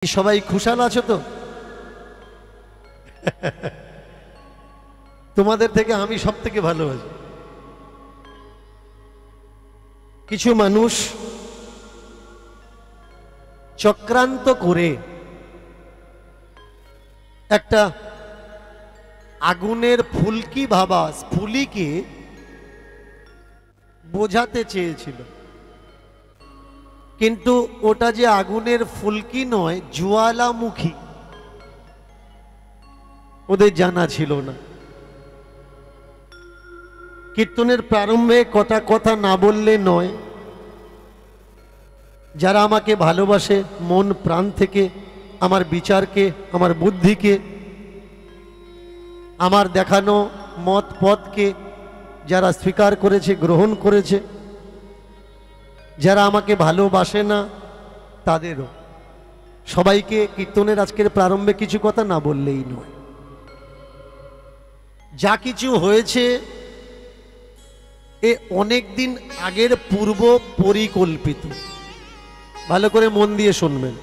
সবাই খুশাল আছো তো? তোমাদের থেকে আমি সব থেকে ভালো আছি। কিছু মানুষ চক্রান্ত করে একটা আগুনের ফুলকি ভাবা স্ফুলিকে বোঝাতে চেয়েছিল, কিন্তু ওটা যে আগুনের ফুলকি নয়, জ্বালামুখী, ওদের জানা ছিল না। কীর্তনের প্রারম্ভে কটা কথা না বললে নয়। যারা আমাকে ভালোবাসে মন প্রাণ থেকে, আমার বিচারকে, আমার বুদ্ধিকে, আমার দেখানো মত পথকে যারা স্বীকার করেছে, গ্রহণ করেছে, যারা আমাকে ভালোবাসে না তাদেরও সবাইকে কীর্তনের আজকের প্রারম্ভে কিছু কথা না বললেই নয়। যা কিছু হয়েছে এ অনেক দিন আগের পূর্ব পরিকল্পিত। ভালো করে মন দিয়ে শুনবেন।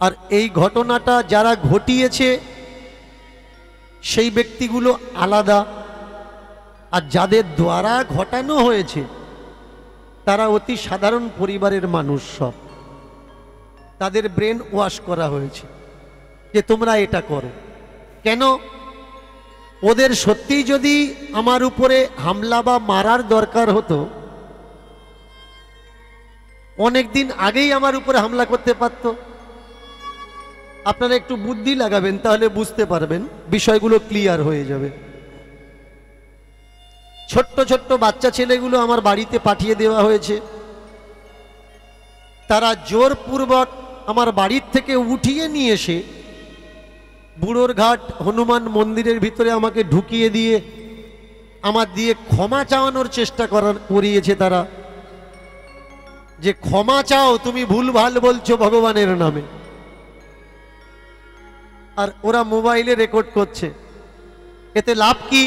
আর এই ঘটনাটা যারা ঘটিয়েছে সেই ব্যক্তিগুলো আলাদা, আর যাদের দ্বারা ঘটানো হয়েছে তারা অতি সাধারণ পরিবারের মানুষ। সব তাদের ব্রেন ওয়াশ করা হয়েছে যে তোমরা এটা করো। কেন? ওদের সত্যিই যদি আমার উপরে হামলা বা মারার দরকার হতো, অনেক দিন আগেই আমার উপরে হামলা করতে পারত। আপনারা একটু বুদ্ধি লাগাবেন, তাহলে বুঝতে পারবেন, বিষয়গুলো ক্লিয়ার হয়ে যাবে। ছোট্ট ছোট্ট বাচ্চা ছেলেগুলো আমার বাড়িতে পাঠিয়ে দেওয়া হয়েছে। তারা জোরপূর্বক আমার বাড়ির থেকে উঠিয়ে নিয়ে এসে বুড়োর ঘাট হনুমান মন্দিরের ভিতরে আমাকে ঢুকিয়ে দিয়ে আমার দিয়ে ক্ষমা চাওয়ানোর চেষ্টা করিয়েছে তারা, যে ক্ষমা চাও, তুমি ভুলভাল বলছো ভগবানের নামে। আর ওরা মোবাইলে রেকর্ড করছে। এতে লাভ কি?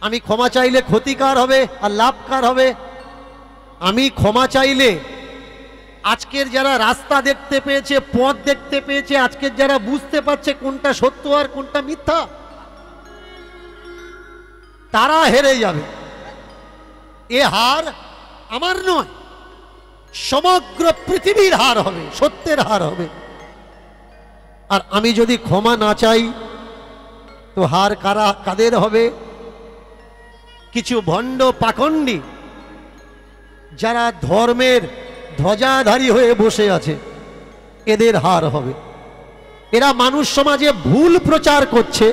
আমি ক্ষমা চাইলে ক্ষতিকার হবে আর লাভ কার হবে? আমি ক্ষমা চাইলে আজকের যারা রাস্তা দেখতে পেয়েছে, পথ দেখতে পেয়েছে, আজকের যারা বুঝতে পারছে কোনটা সত্য আর কোনটা মিথ্যা, তারা হেরে যাবে। এ হার আমার নয়, সমগ্র পৃথিবীর হার হবে, সত্যের হার হবে। আর আমি যদি ক্ষমা না চাই তো হার কাদের হবে? কিছু ভণ্ড পাখণ্ডী যারা ধর্মের ধ্বজাধারী হয়ে বসে আছে, এদের হার হবে। এরা মানুষ সমাজে ভুল প্রচার করছে।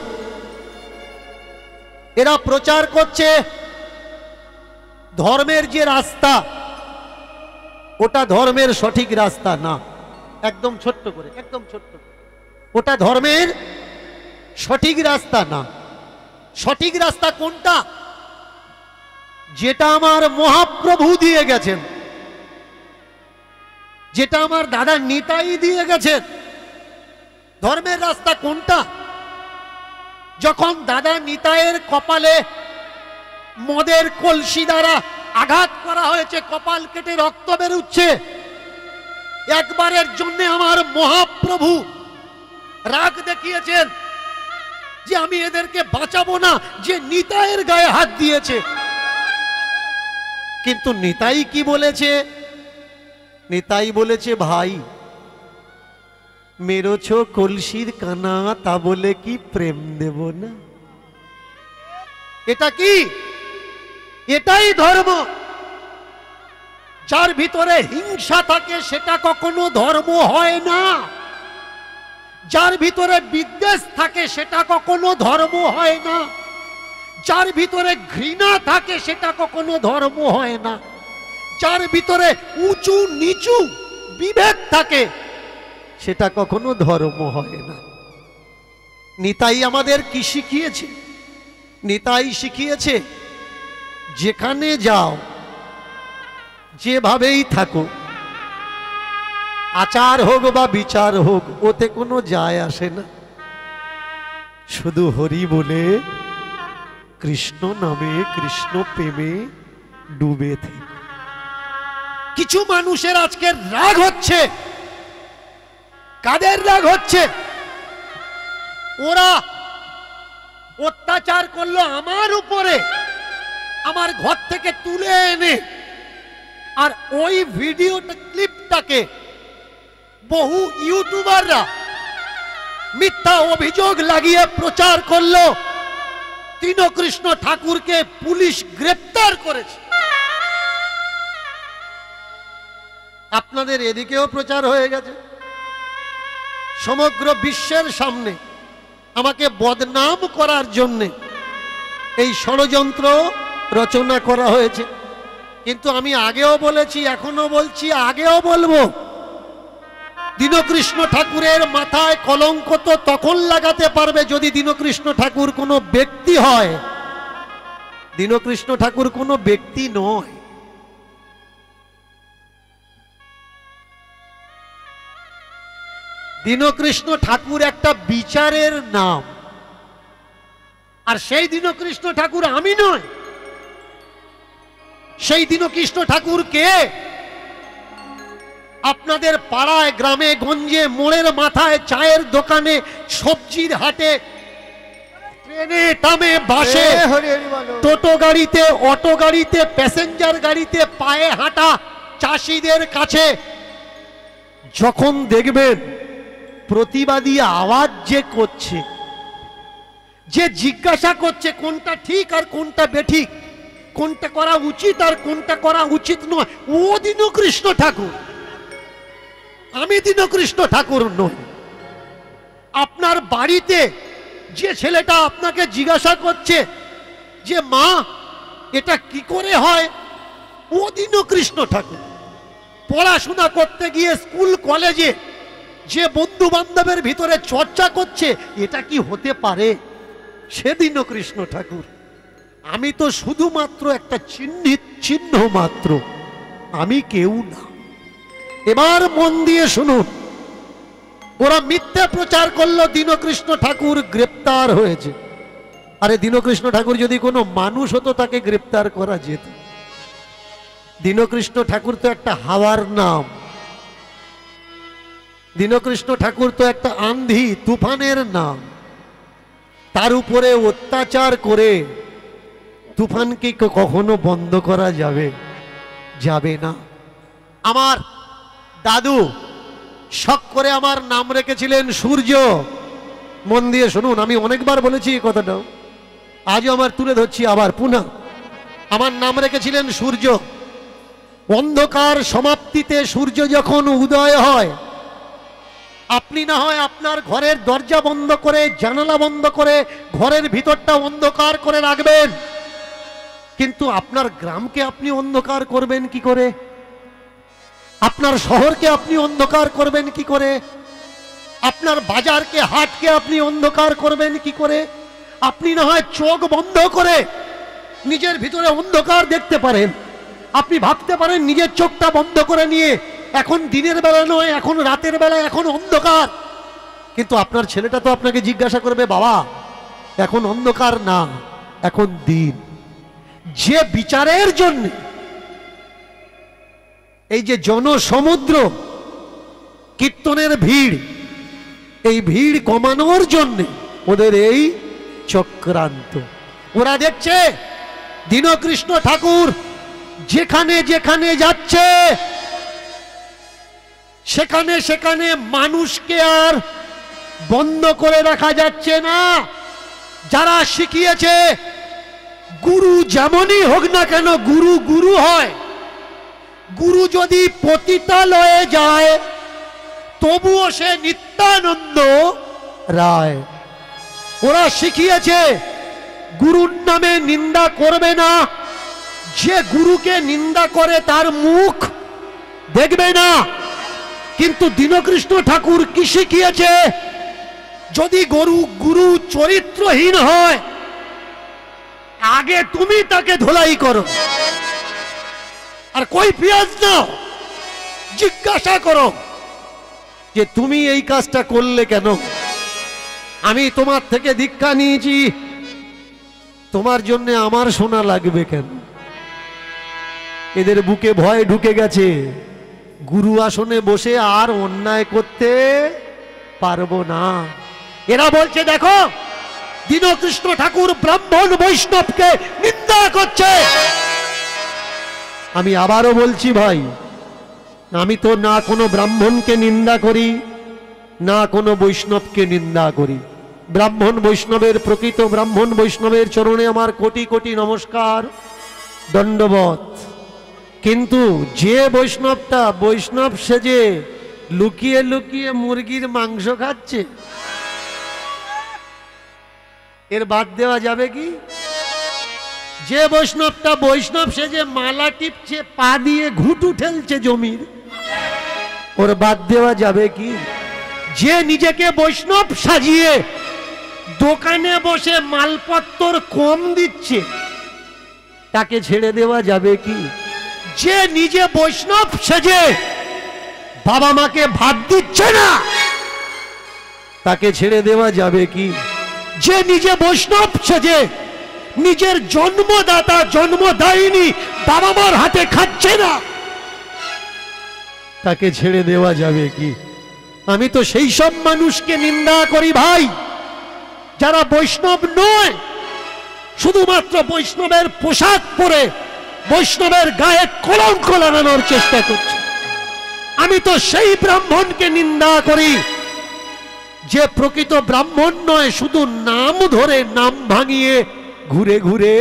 এরা প্রচার করছে ধর্মের যে রাস্তা, ওটা ধর্মের সঠিক রাস্তা না। একদম ছোট্ট করে, একদম ছোট্ট করে, ওটা ধর্মের সঠিক রাস্তা না। সঠিক রাস্তা কোনটা? যেটা আমার মহাপ্রভু দিয়ে গেছেন, যেটা আমার দাদা নিতাই দিয়ে গেছেন। ধর্মের রাস্তা কোনটা? যখন দাদা নিতাইয়ের কপালে মদের কলসি দ্বারা আঘাত করা হয়েছে, কপাল কেটে রক্ত বেরোচ্ছে, একবারের জন্য আমার মহাপ্রভু রাগ দেখিয়েছেন যে আমি এদেরকে বাঁচাবো না, যে নিতাইয়ের গায়ে হাত দিয়েছে। কিন্তু নিতাই কি বলেছে? নিতাই বলেছে, ভাই মেরেছ কলসির কানা, তা বলে কি প্রেম দেব না? এটা কি? এটাই ধর্ম। যার ভিতরে হিংসা থাকে সেটা কখনো ধর্ম হয় না। যার ভিতরে বিদ্বেষ থাকে সেটা কখনো ধর্ম হয় না। যার ভিতরে ঘৃণা থাকে সেটা কখনো ধর্ম হয় না। যার ভিতরে উঁচু নিচু বিভেদ থাকে সেটা কখনো ধর্ম হয় না। নিতাই আমাদের কি শিখিয়েছে? নিতাই শিখিয়েছে, যেখানে যাও, যেভাবেই থাকো, আচার হোক বা বিচার হোক, ওতে কোনো যায় আসে না। শুধু হরি বলে, কৃষ্ণ নামে, কৃষ্ণ প্রেমে ডুবে থেকে। কিছু মানুষের আজকে রাগ হচ্ছে কাদের রাগ হচ্ছে? ওরা অত্যাচার করলো আমার উপরে, আমার ঘর থেকে তুলে এনে, আর ওই ভিডিওটা ক্লিপটাকে বহু ইউটিউবাররা মিথ্যা অভিযোগ লাগিয়ে প্রচার করলো দীনকৃষ্ণ ঠাকুরকে পুলিশ গ্রেপ্তার করেছে। আপনাদের এদিকেও প্রচার হয়ে গেছে, সমগ্র বিশ্বের সামনে আমাকে বদনাম করার জন্য এই ষড়যন্ত্র রচনা করা হয়েছে। কিন্তু আমি আগেও বলেছি, এখনো বলছি, আগেও বলবো, দীনকৃষ্ণ ঠাকুরের মাথায় কলঙ্ক তো তখন লাগাতে পারবে যদি দীনকৃষ্ণ ঠাকুর কোনো ব্যক্তি হয়। দীনকৃষ্ণ ঠাকুর কোনো ব্যক্তি নয়। দীনকৃষ্ণ ঠাকুর একটা বিচারের নাম, আর সেই দীনকৃষ্ণ ঠাকুর আমি নয়। সেই দীনকৃষ্ণ ঠাকুর কে? আপনাদের পাড়ায়, গ্রামে গঞ্জে, মোড়ের মাথায়, চায়ের দোকানে, সবজির হাটে, ট্রেনে, ট্রামে, বাসে, টোটো গাড়িতে, অটো গাড়িতে, প্যাসেঞ্জার গাড়িতে, পায়ে হাঁটা চাষিদের কাছে যখন দেখবেন প্রতিবাদী আওয়াজ যে করছে, যে জিজ্ঞাসা করছে কোনটা ঠিক আর কোনটা বেঠিক, কোনটা করা উচিত আর কোনটা করা উচিত নয়, ও দীনকৃষ্ণ ঠাকুর। আমি দীনকৃষ্ণ ঠাকুর নই। আপনার বাড়িতে যে ছেলেটা আপনাকে জিজ্ঞাসা করছে যে মা এটা কি করে হয়, ও দীনকৃষ্ণ ঠাকুর। পড়াশোনা করতে গিয়ে স্কুল কলেজে যে বন্ধু বান্ধবের ভিতরে চর্চা করছে এটা কি হতে পারে, সে দীনকৃষ্ণ ঠাকুর। আমি তো শুধুমাত্র একটা চিহ্ন মাত্র, আমি কেউ না। এবার মন দিয়ে শুনুন, ওরা মিথ্যা প্রচার করলো দীনকৃষ্ণ ঠাকুর গ্রেপ্তার হয়েছে। আরে দীনকৃষ্ণ ঠাকুর যদি কোনো মানুষ হতো তাকে গ্রেপ্তার করা যেত। দীনকৃষ্ণ ঠাকুর তো একটা হাওয়ার নাম। দীনকৃষ্ণ ঠাকুর তো একটা আন্ধি তুফানের নাম। তার উপরে অত্যাচার করে তুফানকে কখনো বন্ধ করা যাবে? যাবে না। আমার দাদু শখ করে আমার নাম রেখেছিলেন সূর্য। মন দিয়ে শুনুন, আমি অনেকবার বলেছি এই কথাটা, আজও আমার তুলে ধরছি আবার পুনঃ। আমার নাম রেখেছিলেন সূর্য। অন্ধকার সমাপ্তিতে সূর্য যখন উদয় হয়, আপনি না হয় আপনার ঘরের দরজা বন্ধ করে, জানালা বন্ধ করে, ঘরের ভিতরটা অন্ধকার করে রাখবেন, কিন্তু আপনার গ্রামকে আপনি অন্ধকার করবেন কি করে? আপনার শহরকে আপনি অন্ধকার করবেন কি করে? আপনার বাজারকে, হাটকে আপনি অন্ধকার করবেন কি করে? আপনি না হয় চোখ বন্ধ করে নিজের ভিতরে অন্ধকার দেখতে পারেন। আপনি ভাবতে পারেন নিজের চোখটা বন্ধ করে নিয়ে এখন দিনের বেলা নয়, এখন রাতের বেলা, এখন অন্ধকার। কিন্তু আপনার ছেলেটা তো আপনাকে জিজ্ঞাসা করবে, বাবা এখন অন্ধকার না, এখন দিন। যে বিচারের জন্য এই যে জনসমুদ্র, কীর্তনের ভিড়, এই ভিড় কমানোর জন্য ওদের এই চক্রান্ত। ওরা দেখছে দীনকৃষ্ণ ঠাকুর যেখানে যেখানে যাচ্ছে সেখানে সেখানে মানুষকে আর বন্ধ করে রাখা যাচ্ছে না। যারা শিখিয়েছে, গুরু যেমনই হোক না কেন, গুরু গুরু হয়। গুরু যদি পতিতালয়ে যায় তবুও সে নিত্যানন্দ রায়। ওরা শিখিয়েছে গুরুর নামে নিন্দা করবে না, যে গুরুকে নিন্দা করে তার মুখ দেখবে না। কিন্তু দীনকৃষ্ণ ঠাকুর কি শিখিয়েছে? যদি গুরু চরিত্রহীন হয়, আগে তুমি তাকে ধোলাই করো, আর কই পিয়াজ নাও, জিজ্ঞাসা করো যে তুমি এই কাজটা করলে কেন? আমি তোমার থেকে দীক্ষা নিয়েছি, তোমার জন্য আমার শোনা লাগবে কেন? এদের বুকে ভয় ঢুকে গেছে, গুরু আসনে বসে আর অন্যায় করতে পারবো না। এরা বলছে দেখো দীনকৃষ্ণ ঠাকুর ব্রাহ্মণ বৈষ্ণবকে নিন্দা করছে। আমি আবারও বলছি ভাই, আমি তো না কোনো ব্রাহ্মণকে নিন্দা করি, না কোনো বৈষ্ণবকে নিন্দা করি। ব্রাহ্মণ বৈষ্ণবের, প্রকৃত ব্রাহ্মণ বৈষ্ণবের চরণে আমার কোটি কোটি নমস্কার, দণ্ডবত। কিন্তু যে বৈষ্ণবটা বৈষ্ণব সেজে লুকিয়ে লুকিয়ে মুরগির মাংস খাচ্ছে, এর বাদ দেওয়া যাবে কি? যে বৈষ্ণবটা বৈষ্ণব সেজে মালা টিপছে, পা দিয়ে ঘুঁটু ঠেলছে জমির, ওর বাদ দেওয়া যাবে কি? যে নিজেকে বৈষ্ণব সাজিয়ে দোকানে বসে মালপত্তর কম দিচ্ছে, তাকে ছেড়ে দেওয়া যাবে কি? যে নিজে বৈষ্ণব সেজে বাবা মাকে ভাত দিচ্ছে না, তাকে ছেড়ে দেওয়া যাবে কি? যে নিজে বৈষ্ণব সেজে নিজের জন্মদাতা জন্মদায়িনী বাবা মার হাতে খাচ্ছে না, তাকে ছেড়ে দেওয়া যাবে কি? আমি তো সেই সব মানুষকে নিন্দা করি ভাই, যারা বৈষ্ণব নয়, শুধুমাত্র বৈষ্ণবের পোশাক পরে বৈষ্ণবের গায়ে কলঙ্ক লাগানোর চেষ্টা করছে। আমি তো সেই ব্রাহ্মণকে নিন্দা করি যে প্রকৃত ব্রাহ্মণ নয়, শুধু নাম ধরে নাম ভাঙিয়ে ঘুরে ঘুরে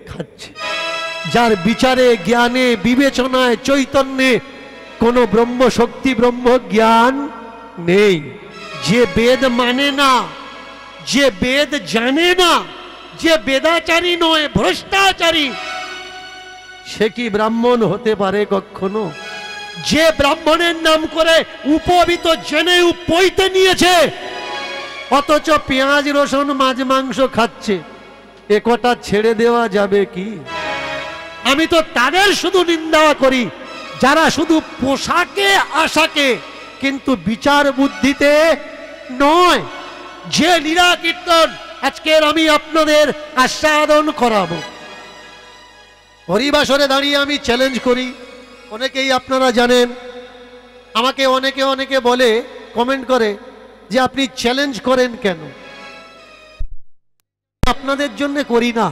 খাচ্ছে, যার বিচারে জ্ঞানে বিবেচনায় চৈতন্যে কোনো ব্রহ্ম শক্তি ব্রহ্ম জ্ঞান নেই। যে বেদ মানে না, যে বেদ জানে না, যে বেদাচারী নয় ভ্রষ্টাচারী, সে কি ব্রাহ্মণ হতে পারে কখনো? যে ব্রাহ্মণের নাম করে উপবিত জেনে পইতে নিয়েছে, অথচ পেঁয়াজ রসুন মাছ মাংস খাচ্ছে, এ কটা ছেড়ে দেওয়া যাবে কি? আমি তো তাদের শুধু নিন্দা করি যারা শুধু পোশাকে আশাকে, কিন্তু বিচার বুদ্ধিতে নয়। যে লীলা কীর্তন আজকের আমি আপনাদের আস্বাদন করাবো, হরিবাসরে দাঁড়িয়ে আমি চ্যালেঞ্জ করি। অনেকেই আপনারা জানেন, আমাকে অনেকে বলে, কমেন্ট করে যে আপনি চ্যালেঞ্জ করেন কেন? আপনাদের জন্য করি না,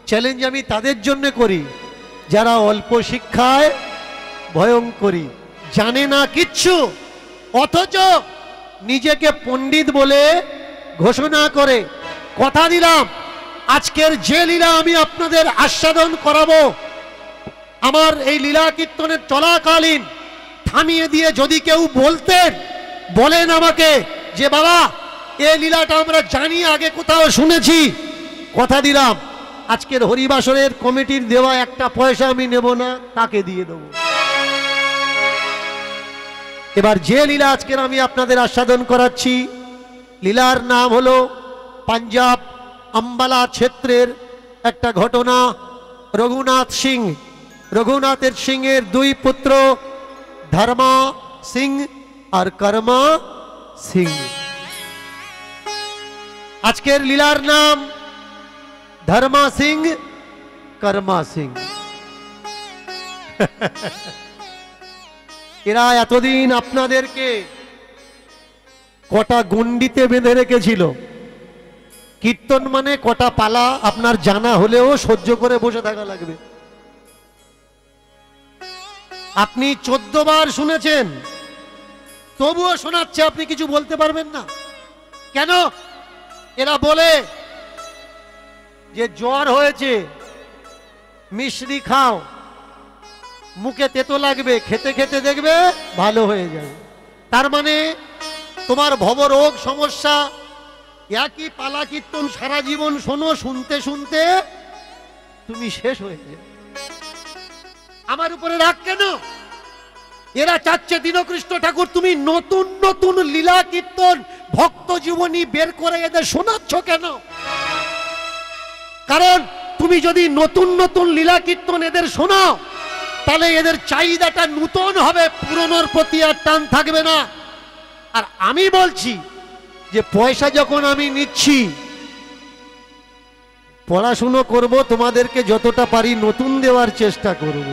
চ্যালেঞ্জ আমি তাদের জন্য করি যারা অল্প শিক্ষায় ভয়ঙ্করী, জানে না কিচ্ছু, অথচ নিজেকে পণ্ডিত বলে ঘোষণা করে। কথা দিলাম আজকের যে লীলা আমি আপনাদের আস্বাদন করাবো, আমার এই লীলা কীর্তনের চলাকালীন থামিয়ে দিয়ে যদি কেউ বলেন আমাকে যে বাবা এই লীলাটা আমরা জানি, আগে কোথাও শুনেছি, কথা দিলাম আজকের হরিবাসরের কমিটির দেওয়া একটা পয়সা আমি নেব না, তাকে দিয়ে দেব। এবার যে লীলা আজকের আমি আপনাদের আস্বাদন করাচ্ছি, লীলার নাম হলো পাঞ্জাব আম্বালা ক্ষেত্রের একটা ঘটনা। রঘুনাথের সিংহের দুই পুত্র ধর্মা সিং আর কর্মা সিং। আজকের লীলার নাম ধর্মা সিং কর্মা সিং। এরা এতদিন আপনাদেরকে কটা গণ্ডিতে বেঁধে রেখেছিল। কীর্তন মানে কটা পালা আপনার জানা হলেও সহ্য করে বসে থাকা লাগবে। আপনি 14 বার শুনেছেন, তবুও শোনাচ্ছে, আপনি কিছু বলতে পারবেন না কেন? এরা বলে যে জ্বর হয়েছে, মিশ্রি খাও, মুখে তেতো লাগবে, খেতে খেতে দেখবে ভালো হয়ে যাবে। তার মানে তোমার ভবরোগ সমস্যা, একই পালা কীর্তন সারা জীবন শোনো, শুনতে শুনতে তুমি শেষ হয়ে যাবে। আমার উপরে রাগ কেন? এরা চাচ্ছে দীনকৃষ্ণ ঠাকুর তুমি নতুন নতুন লীলা কীর্তন ভক্ত জীবনী বের করে এদের শোনাচ্ছ কেন? কারণ তুমি যদি নতুন নতুন লীলা কীর্তন এদের শোনাও, তাহলে এদের চাহিদাটা নতুন হবে, পুরনোর প্রতি আর টান থাকবে না। আর আমি বলছি যে পয়সা যখন আমি নিচ্ছি, পড়াশুনো করব, তোমাদেরকে যতটা পারি নতুন দেওয়ার চেষ্টা করব।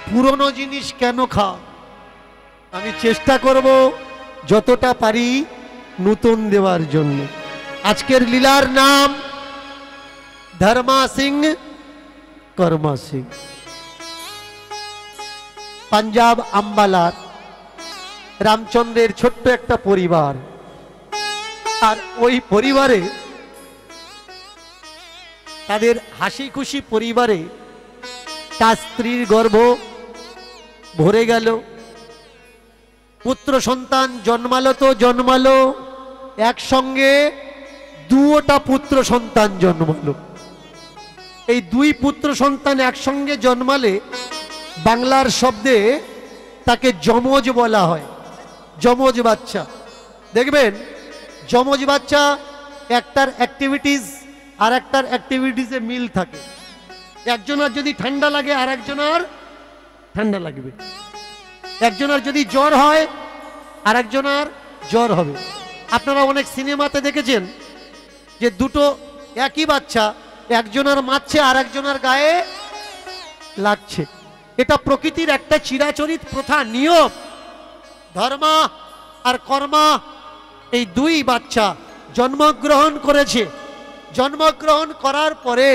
পুরনো জিনিস কেন খাও? আমি চেষ্টা করব যতটা পারি নূতন দেওয়ার জন্য। আজকের লীলার নাম ধর্মা সিং কর্মা সিং। পাঞ্জাব আম্বালার রামচন্দ্রের ছোট্ট একটা পরিবার, আর ওই পরিবারে তাদের হাসি খুশি পরিবারে তার স্ত্রীর গর্ভ ভরে গেল, পুত্র সন্তান জন্মালো তো জন্মালো, একসঙ্গে দুটা পুত্র সন্তান জন্মালো। এই দুই পুত্র সন্তান একসঙ্গে জন্মালে বাংলার শব্দে তাকে যমজ বলা হয়। যমজ বাচ্চা, দেখবেন যমজ বাচ্চা একটার অ্যাক্টিভিটিস আর একটার অ্যাক্টিভিটিসে মিল থাকে। একজনের যদি ঠান্ডা লাগে আর একজনের ঠান্ডা লাগবে, একজনের যদি জ্বর হয় আর একজনের জ্বর হবে। আপনারা অনেক সিনেমাতে দেখেছেন যে দুটো একই বাচ্চা একজনের মারছে আর একজনের গায়ে লাগছে। এটা প্রকৃতির একটা চিরাচরিত প্রথা, নিয়ম। ধর্মা আর কর্মা এই দুই বাচ্চা জন্মগ্রহণ করেছে। জন্মগ্রহণ করার পরে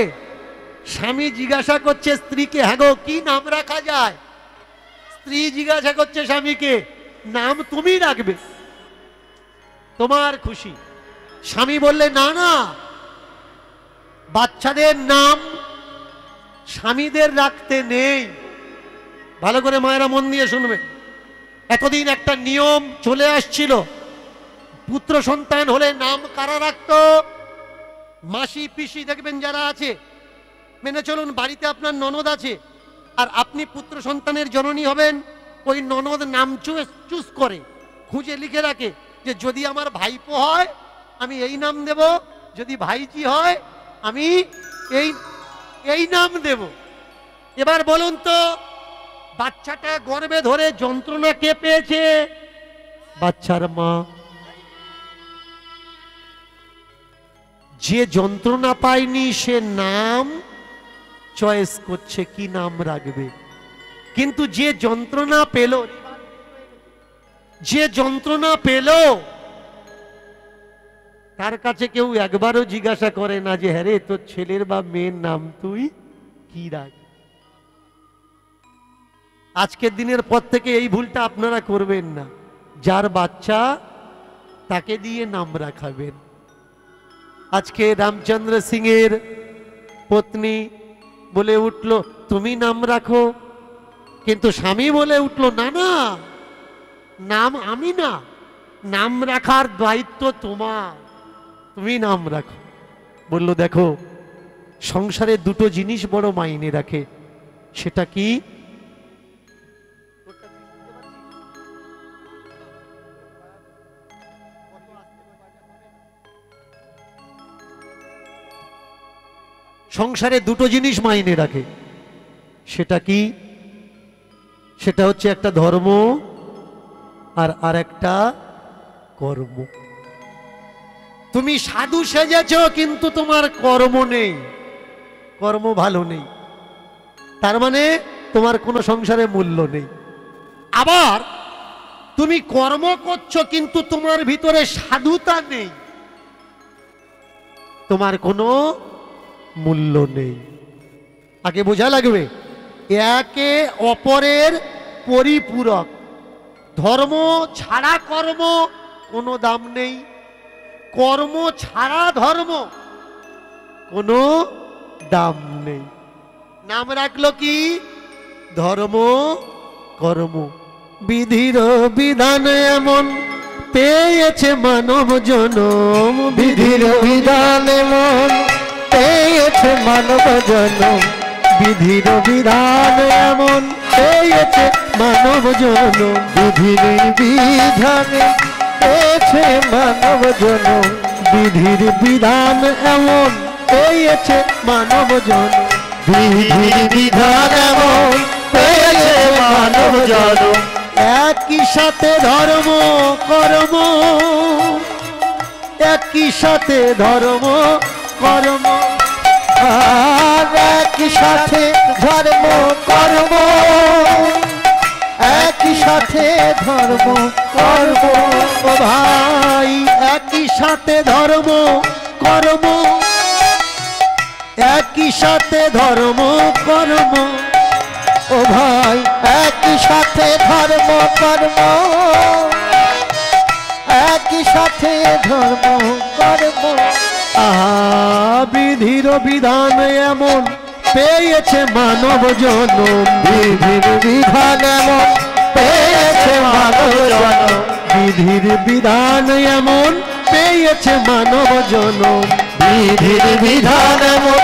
স্বামী জিজ্ঞাসা করছে স্ত্রীকে, হ্যাঁ গো কি নাম রাখা যায়? স্ত্রী জিজ্ঞাসা করছে স্বামীকে, নাম তুমি রাখবে, তোমার খুশি। স্বামী বললে, না না, বাচ্চাদের নাম স্বামীদের রাখতে নেই। ভালো করে মায়েরা মন দিয়ে শুনবে। এতদিন একটা নিয়ম চলে আসছিল, পুত্র সন্তান হলে নাম কারা রাখতো? মাসি পিসি দেখবেন যারা আছে, মেনে চলুন বাড়িতে আপনার ননদ আছে আর আপনি পুত্র সন্তানের জননী হবেন, ওই ননদ নাম চুজ করে খুঁজে লিখে রাখে যে যদি আমার ভাইপো হয় আমি এই নাম দেব, যদি ভাইজি হয় আমি এই নাম দেব। এবার বলুন তো, বাচ্চাটা গর্ভে ধরে যন্ত্রণা কে পেয়েছে? বাচ্চার মা। যে যন্ত্রণা পায়নি সে নাম চয়েস করছে কি নাম রাখবে, কিন্তু যে যন্ত্রণা পেল, যে যন্ত্রণা পেল তার কাছে কেউ একবারও জিজ্ঞাসা করে না যে হ্যাঁ রে তোর ছেলের বা মেয়ের নাম তুই কি রাখ। আজকের দিনের পর থেকে এই ভুলটা আপনারা করবেন না। যার বাচ্চা তাকে দিয়ে নাম রাখাবেন। আজকে রামচন্দ্র সিং এর পত্নী বলে উঠল তুমি নাম রাখো, কিন্তু স্বামী বলে উঠল না না, নাম আমি না, নাম রাখার দায়িত্ব তোমার, তুমি নাম রাখো। বলল দেখো, সংসারে দুটো জিনিস বড় মাইনে রাখে, সেটা কি? সংসারে দুটো জিনিস মাইনে রাখে, সেটা কি? সেটা হচ্ছে একটা ধর্ম আর একটা কর্ম। তুমি সাধু সেজেছ কিন্তু তোমার কর্ম নেই, কর্ম ভালো নেই, তার মানে তোমার কোনো সংসারে মূল্য নেই। আবার তুমি কর্ম করছো কিন্তু তোমার ভিতরে সাধুতা নেই, তোমার কোনো মূল্য নেই। আগে বোঝা লাগবে, একে অপরের পরিপূরক। ধর্ম ছাড়া কর্ম কোনো দাম নেই, কর্ম ছাড়া ধর্ম কোনো দাম নেই। নাম রাখলো কি? ধর্ম কর্ম। বিধির বিধান এমন পেয়েছে মানব জনম, বিধির বিধান এমন পেয়েছে মানব জনম, বিধির বিধান এমন পেয়েছে মানব জনম, বিধির বিধানে পেয়েছে মানব জনম, বিধির বিধান এমন পেয়েছে মানব জনম, বিধির বিধান এমন পেয়েছে মানব জনম। একই সাথে ধর্ম কর্ম, একই সাথে ধর্ম কর্ম, আর একই সাথে ধর্ম কর্ম, একই একই সাথে ধর্ম কর্ম। ও ভাই একই সাথে ধর্ম কর্ম, একই সাথে ধর্ম কর্ম। ও ভাই একই সাথে ধর্ম কর্ম, একই সাথে ধর্ম কর্ম। আহা বিধির বিধান এমন পেয়েছে মানব জনম, বিধির বিধান এমন পেয়েছে মানব জনম, বিধির বিধান এমন পেয়েছে মানব জনম, বিধির বিধান এমন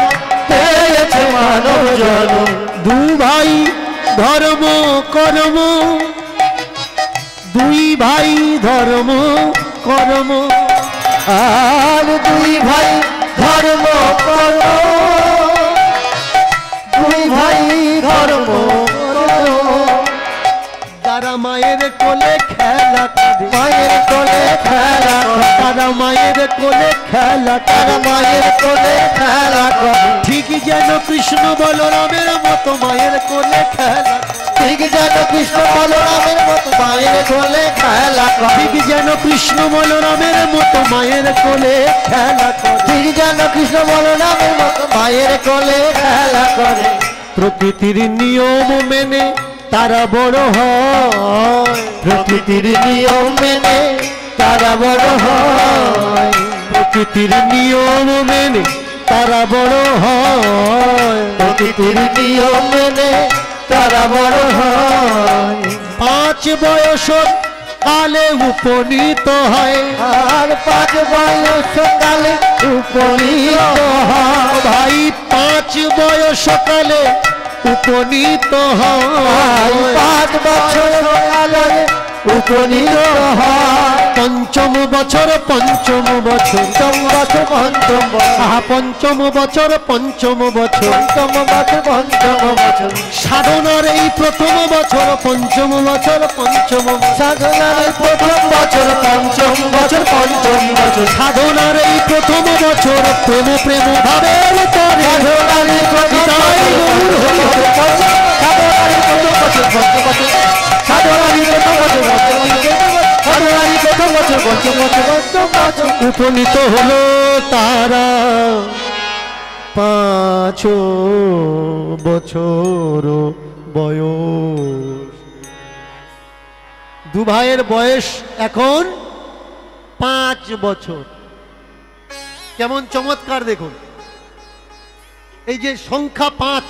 পেয়েছে মানব জনম। দু ভাই ধর্ম কর্ম, দুই ভাই ধর্ম কর্ম। আর দুই ভাই ধর্ম কর্ম, দুই ভাই ধর্ম কর্ম। যারা মায়ের কোলে খেলা করে, মায়ের কোলে খেলা করে, তারা মায়ের কোলে খেলা তারা করে, মায়ের কোলে খেলা করে। ঠিক যেন কৃষ্ণ বলরামের মতো মায়ের কোলে খেলা করে, ঠিক যেন কৃষ্ণ বলরামের মতো মায়ের কোলে খেলা করে, ঠিক যেন কৃষ্ণ বলরামের মতো মায়ের কোলে খেলা করে। ঠিক যেন কৃষ্ণ বলরামের মতো মায়ের কোলে খেলা করে। প্রকৃতির নিয়ম মেনে তারা বড় হয়, প্রকৃতির নিয়ম মেনে তারা বড় হয়, প্রকৃতির নিয়ম মেনে তারা বড় হয়, প্রকৃতির নিয়ম মেনে তারা বড় হয়। 5 বয়স কালে উপনীত হয়, আর 5 বয়স কালে উপনীত হয়। ভাই 5 বয়স কালে উপনীত হয়, 5 বছর কালে উপনীত হয়। পঞ্চম বছর পঞ্চম বছর, পঞ্চম বছর পঞ্চম বছর, আহা পঞ্চম বছর পঞ্চম বছর, পঞ্চম বছর পঞ্চম বছর। সাধনার এই প্রথম বছর পঞ্চম বছর পঞ্চম বছর, সাধনার প্রথম বছর পঞ্চম বছর পঞ্চম বছর। সাধনার এই প্রথম বছর প্রেম প্রেম ভাবের তরে, সাধনার এই প্রথম তাই গৌর হরি হরি। সাধনার এই প্রথম বছর পঞ্চম বছর, সাধনার এই প্রথম বছর পঞ্চম বছর, সাধনার এই প্রথম বছর পঞ্চম বছর পঞ্চম বছর। উপনীত হলো তারা 5 বছর বয়স। দু ভাইয়ের বয়স এখন 5 বছর। কেমন চমৎকার দেখুন, এই যে সংখ্যা 5,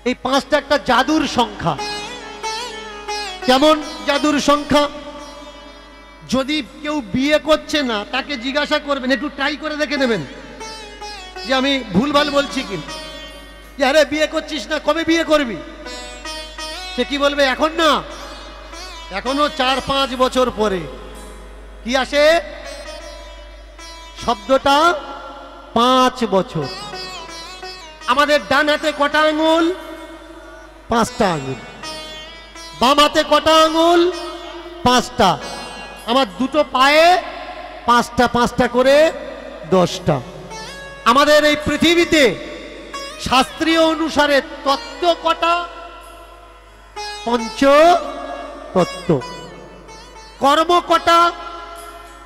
এই 5টা একটা জাদুর সংখ্যা। কেমন জাদুর সংখ্যা? যদি কেউ বিয়ে করছে না তাকে জিজ্ঞাসা করবেন, একটু ট্রাই করে দেখে নেবেন যে আমি ভুলভাল বলছি কি, যে আরে বিয়ে করছিস না, কবে বিয়ে করবি? সে কি বলবে? এখন না, এখনো 4-5 বছর পরে। কি আসে শব্দটা? 5 বছর। আমাদের ডান হাতে কটা আঙুল? 5টা আঙুল। বাম হাতে কটা আঙুল? 5টা। আমার দুটো পায়ে 5টা 5টা করে 10টা। আমাদের এই পৃথিবীতে শাস্ত্রীয় অনুসারে তত্ত্ব কটা? 5 তত্ত্ব। কর্ম কটা?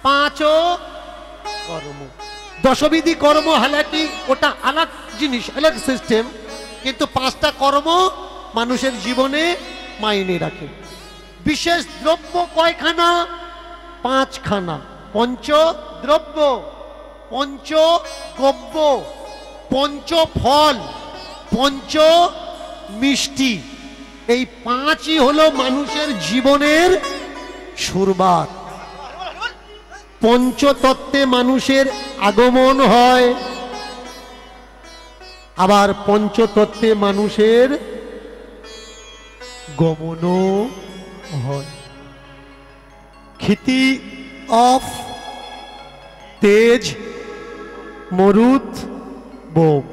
5 কর্ম। দশবিধি কর্ম, হালাকি ওটা আলাদা জিনিস, আলাদা সিস্টেম, কিন্তু 5টা কর্ম মানুষের জীবনে মাইনে রাখে। বিশেষ দ্রব্য কয়খানা? 5খানা। পঞ্চদ্রব্য, পঞ্চগব্য, পঞ্চফল, পঞ্চ মিষ্টি। এই 5ই হলো মানুষের জীবনের শুরুয়াত। পঞ্চতত্ত্বে মানুষের আগমন হয়, আবার পঞ্চতত্ত্বে মানুষের গমনও হয়। ক্ষিতি অফ, তেজ, মরুত, বোম।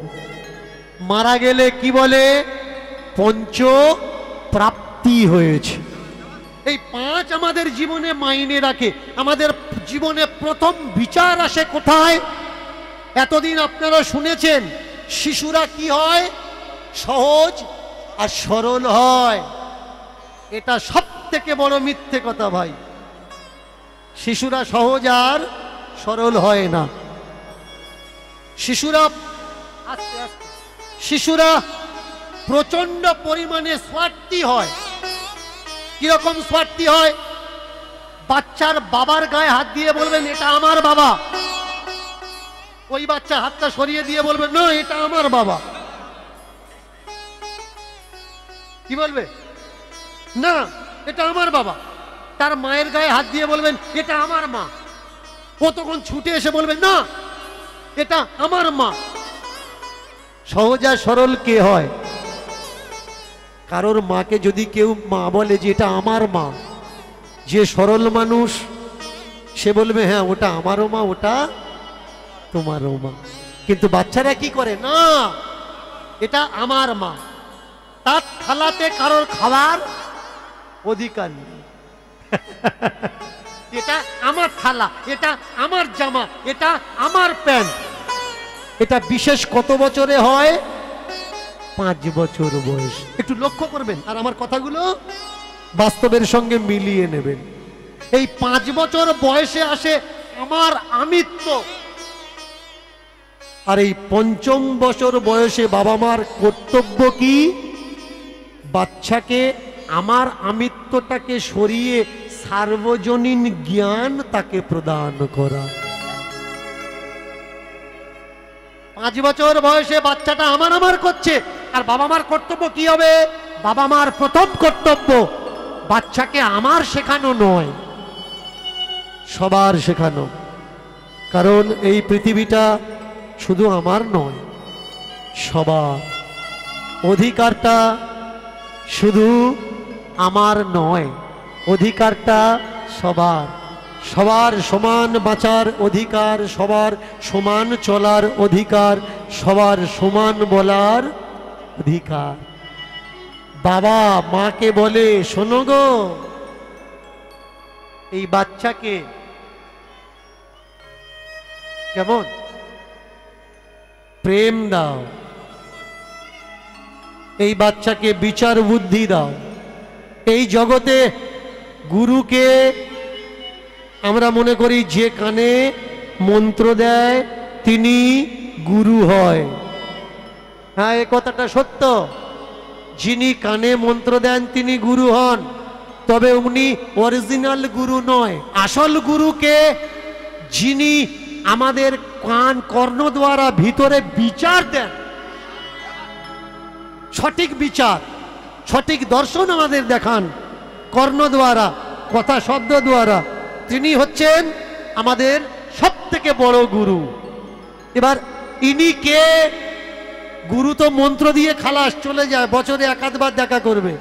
মারা গেলে কি বলে? পঞ্চ প্রাপ্তি হয়েছে। এই 5 আমাদের জীবনে মাইনে রাখে। আমাদের জীবনে প্রথম বিচার আসে কোথায়? এতদিন আপনারা শুনেছেন শিশুরা কি হয়? সহজ আর সরল হয়। এটা সব থেকে বড় মিথ্যে কথা ভাই। শিশুরা সহজ আর সরল হয় না। শিশুরা প্রচন্ড পরিমাণে স্বার্থী হয়। কিরকম স্বার্থী হয়? বাচ্চার বাবার গায়ে হাত দিয়ে বলবেন এটা আমার বাবা, ওই বাচ্চা হাতটা সরিয়ে দিয়ে বলবে না এটা আমার বাবা। কি বলবে? না এটা আমার বাবা। তার মায়ের গায়ে হাত দিয়ে বলবেন এটা আমার মা, ও তখন ছুটে এসে বলবে না এটা আমার মা। সহজ আর সরল কে হয়? কারোর মাকে যদি কেউ মা বলে যে এটা আমার মা, যে সরল মানুষ সে বলবে হ্যাঁ ওটা আমারও মা, ওটা তোমারও মা। কিন্তু বাচ্চারা কি করে? না এটা আমার মা, তার থালাতে কারোর খাবার অধিকার নেই। এটা আমার থালা, এটা আমার জামা, এটা আমার প্যান্ট। এটা বিশেষ কত বছরে হয়? 5 বছর বয়স। একটু লক্ষ্য করবেন আর আমার কথাগুলো বাস্তবের সঙ্গে মিলিয়ে নেবেন। এই 5 বছর বয়সে আসে আমার আমিত্ব, আর এই 5ম বছর বয়সে বাবা মার কর্তব্য কি? বাচ্চাকে আমার আমিত্বটাকে সরিয়ে সার্বজনীন জ্ঞান তাকে প্রদান করা। 5 বছর বয়সে বাচ্চাটা আমার করছে, আর বাবা মার কর্তব্য কি হবে? বাবা মার প্রথম কর্তব্য বাচ্চাকে আমার শেখানো নয়, সবার শেখানো। কারণ এই পৃথিবীটা শুধু আমার নয়, সবার। অধিকারটা শুধু আমার নয়, অধিকারটা সবার। সবার সমান বাঁচার অধিকার, সবার সমান চলার অধিকার, সবার সমান বলার অধিকার। বাবা মাকে বলে শোনো গো, এই বাচ্চাকে কেমন প্রেম দাও, এই বাচ্চাকে বিচার বুদ্ধি দাও। এই জগতে গুরুকে আমরা মনে করি যে কানে মন্ত্র দেয় তিনি গুরু হয়। হ্যাঁ, এ কথাটা সত্য। যিনি কানে মন্ত্র দেন তিনি গুরু হন, তবে উনি অরিজিনাল গুরু নয়। আসল গুরুকে যিনি আমাদের কান কর্ণ দ্বারা ভিতরে বিচার দেন, সঠিক বিচার, সঠিক দর্শন আমাদের দেখান কর্ণ দ্বারা, কথা শব্দ দ্বারা, তিনি হচ্ছেন আমাদের সব থেকে বড় গুরু। এবার ইনি কে? গুরু তো মন্ত্র দিয়ে খালাস, চলে যায়, বছরে 1-2 দেখা করবে।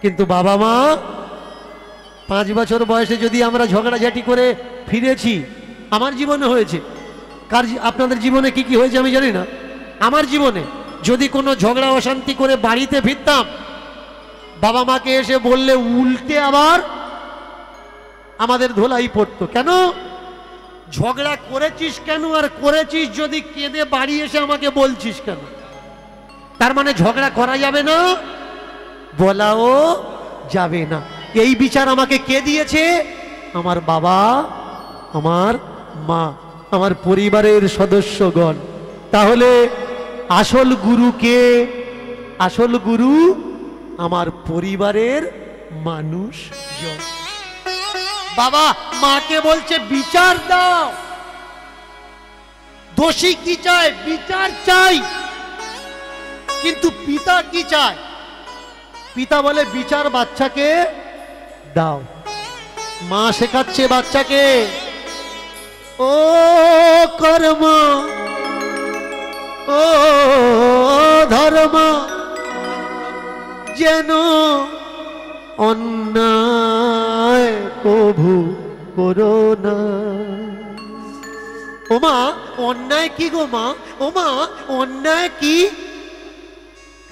কিন্তু বাবা মা 5 বছর বয়সে যদি আমরা ঝগড়াঝাটি করে ফিরেছি, আমার জীবনে হয়েছে, আপনাদের জীবনে কি কি হয়েছে আমি জানি না। আমার জীবনে যদি কোনো ঝগড়া অশান্তি করে বাড়িতে ফিরতাম, বাবা মাকে এসে বললে উল্টে আবার আমাদের ধোলাই পড়তো। কেন? ঝগড়া করেছিস কেন, আর করেছিস যদি কেঁদে বাড়ি এসে আমাকে বলছিস কেন? তার মানে ঝগড়া করা যাবে না, বলাও যাবে না। এই বিচার আমাকে কে দিয়েছে? আমার বাবা, আমার মা, আমার পরিবারের সদস্যগণ। তাহলে আসল গুরু কে? আসল গুরু আমার পরিবারের মানুষজন। বাবা মাকে বলছে বিচার দাও। দোষী কি চায়? বিচার চাই। কিন্তু পিতা কি চায়? পিতা বলে বিচার বাচ্চাকে দাও। মা শেখাচ্ছে বাচ্চাকে, ও কর্ম, ও ধর্ম, যেন অন্যায় কভু করো না। ও মা অন্যায় কি গো মা? ও মা অন্যায় কি?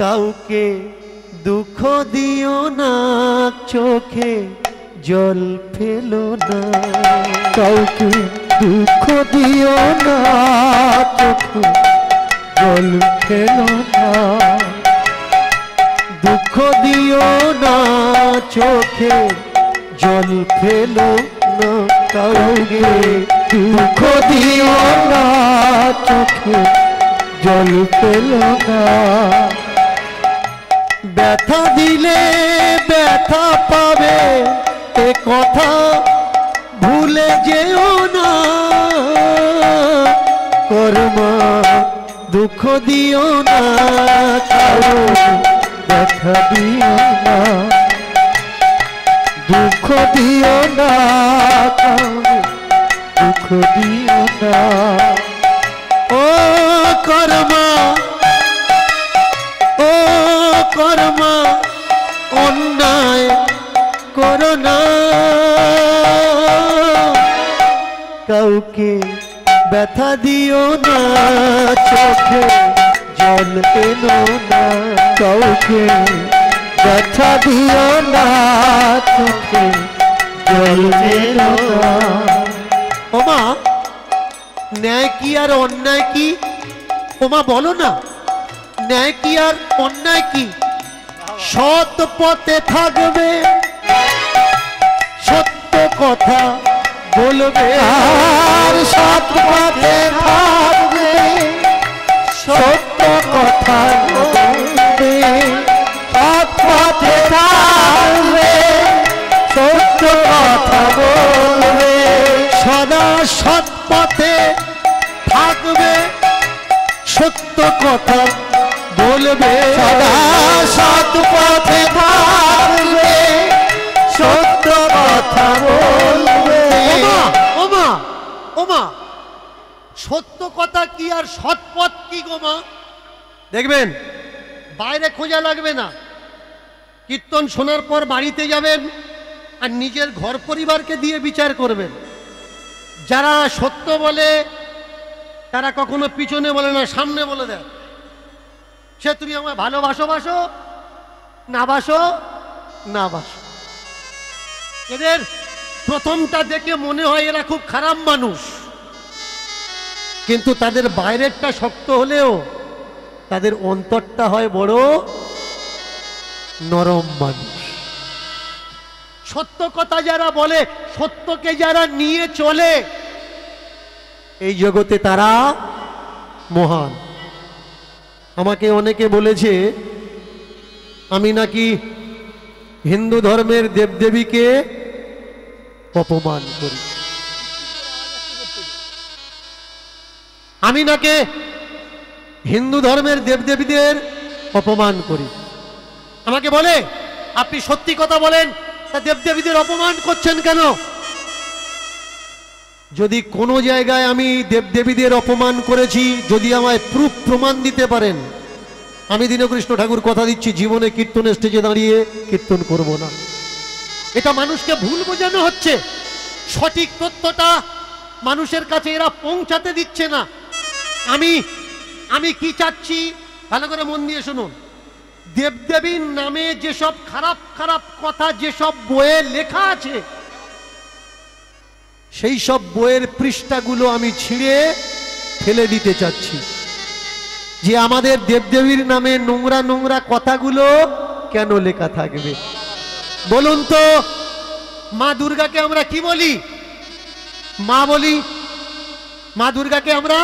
কাউকে দুঃখ দিও না, চোখে জল ফেলো না। কাউকে দুঃখ দিও না, চোখে জল ফেলো না। দুঃখ দিও না চোখে জল ফেলো না কাউকে, দুঃখ দিও না চোখে জল ফেলো না। ব্যথা দিলে ব্যথা পাবে এ কথা ভুলে যেও না। কর্মা দুঃখ দিও না কারো, ব্যথা দিও না, দুঃখ দিও না কারো, দুঃখ দিও না। ও কর্মা, ও কর্মা অন্যায় করো না, কাউকে ব্যথা দিও না চোখে জল এনো না, কাউকে ব্যথা দিও না চোখে জল এনো না। ওমা ন্যায় কি আর অন্যায় কি? ওমা বলো না, ন্যায় কি আর অন্যায় কি? সৎ পথে থাকবে, সত্য কথা বলবে, আর সৎ পথে থাকবে, সত্য কথা বলবে, সৎ পথে থাকবে, সত্য কথা বলবে, সদা সৎ পথে থাকবে, সত্য কথা বলবে, সদা সৎ পথে থাকবে, সত্য কথা বলবে। ওমা ওমা ওমা সত্য কথা কি আর সৎ পথ কি গো মা? দেখবেন বাইরে খোঁজা লাগবে না, কীর্তন শোনার পর বাড়িতে যাবেন আর নিজের ঘর পরিবারকে দিয়ে বিচার করবেন। যারা সত্য বলে তারা কখনো পিছনে বলে না, সামনে বলে দেয়, সে তুমি আমায় ভালোবাসো বাসো, না বাসো না বাসো। এদের প্রথমটা দেখে মনে হয় এরা খুব খারাপ মানুষ, কিন্তু তাদের বাইরেরটা শক্ত হলেও তাদের অন্তরটা হয় বড় নরম মানুষ। সত্য কথা যারা বলে, সত্যকে যারা নিয়ে চলে, এই জগতে তারা মহান। আমাকে অনেকে বলেছে আমি নাকি হিন্দু ধর্মের দেবদেবীকে অপমান করি, আমি নাকি হিন্দু ধর্মের দেবদেবীদের অপমান করি। আমাকে বলে আপনি সত্যি কথা বলেন, তা দেবদেবীদের অপমান করছেন কেন? যদি কোনো জায়গায় আমি দেবদেবীদের অপমান করেছি, যদি আমায় প্রুফ প্রমাণ দিতে পারেন, আমি দীনকৃষ্ণ ঠাকুর কথা দিচ্ছি জীবনে কীর্তনের স্টেজে দাঁড়িয়ে কীর্তন করব না। এটা মানুষকে ভুল বোঝানো হচ্ছে, সঠিক তথ্যটা মানুষের কাছে এরা পৌঁছাতে দিচ্ছে না। আমি কি চাচ্ছি ভালো করে মন দিয়ে শুনুন। দেবদেবীর নামে যেসব খারাপ খারাপ কথা যেসব বইয়ে লেখা আছে, সেই সব বইয়ের পৃষ্ঠাগুলো আমি ছিঁড়ে ফেলে দিতে চাচ্ছি। যে আমাদের দেবদেবীর নামে নোংরা নোংরা কথাগুলো কেন লেখা থাকবে বলুন তো? মা দুর্গাকে আমরা কি বলি? মা বলি। মা দুর্গাকে আমরা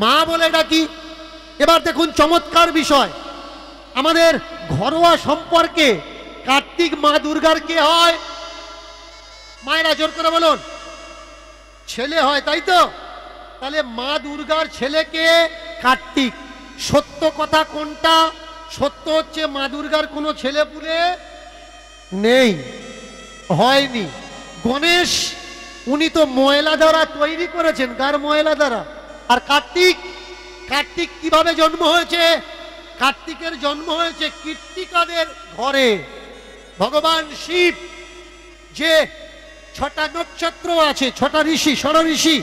মা বলে ডাকি। এবার দেখুন চমৎকার বিষয়, আমাদের ঘরোয়া সম্পর্কে কার্তিক মা দুর্গার কে হয়? মায়েরা জোর করে বলুন। ছেলে হয়, তাই তো? তাহলে মা দুর্গার ছেলেকে কার্তিক। সত্য কথা কোনটা? সত্য হচ্ছে মা দুর্গার কোনো ছেলে পুলে নেই, হয়নি। গণেশ উনি তো ময়লা দ্বারা তৈরি করেছেন, কার ময়লা দ্বারা? আর কার্তিক, কার্তিক কিভাবে জন্ম হয়েছে? কার্তিকের জন্ম হয়েছে কীর্তিকাদের ঘরে। ভগবান শিব যে 6টা নক্ষত্র আছে, 6টা ঋষি, ষড় ঋষি,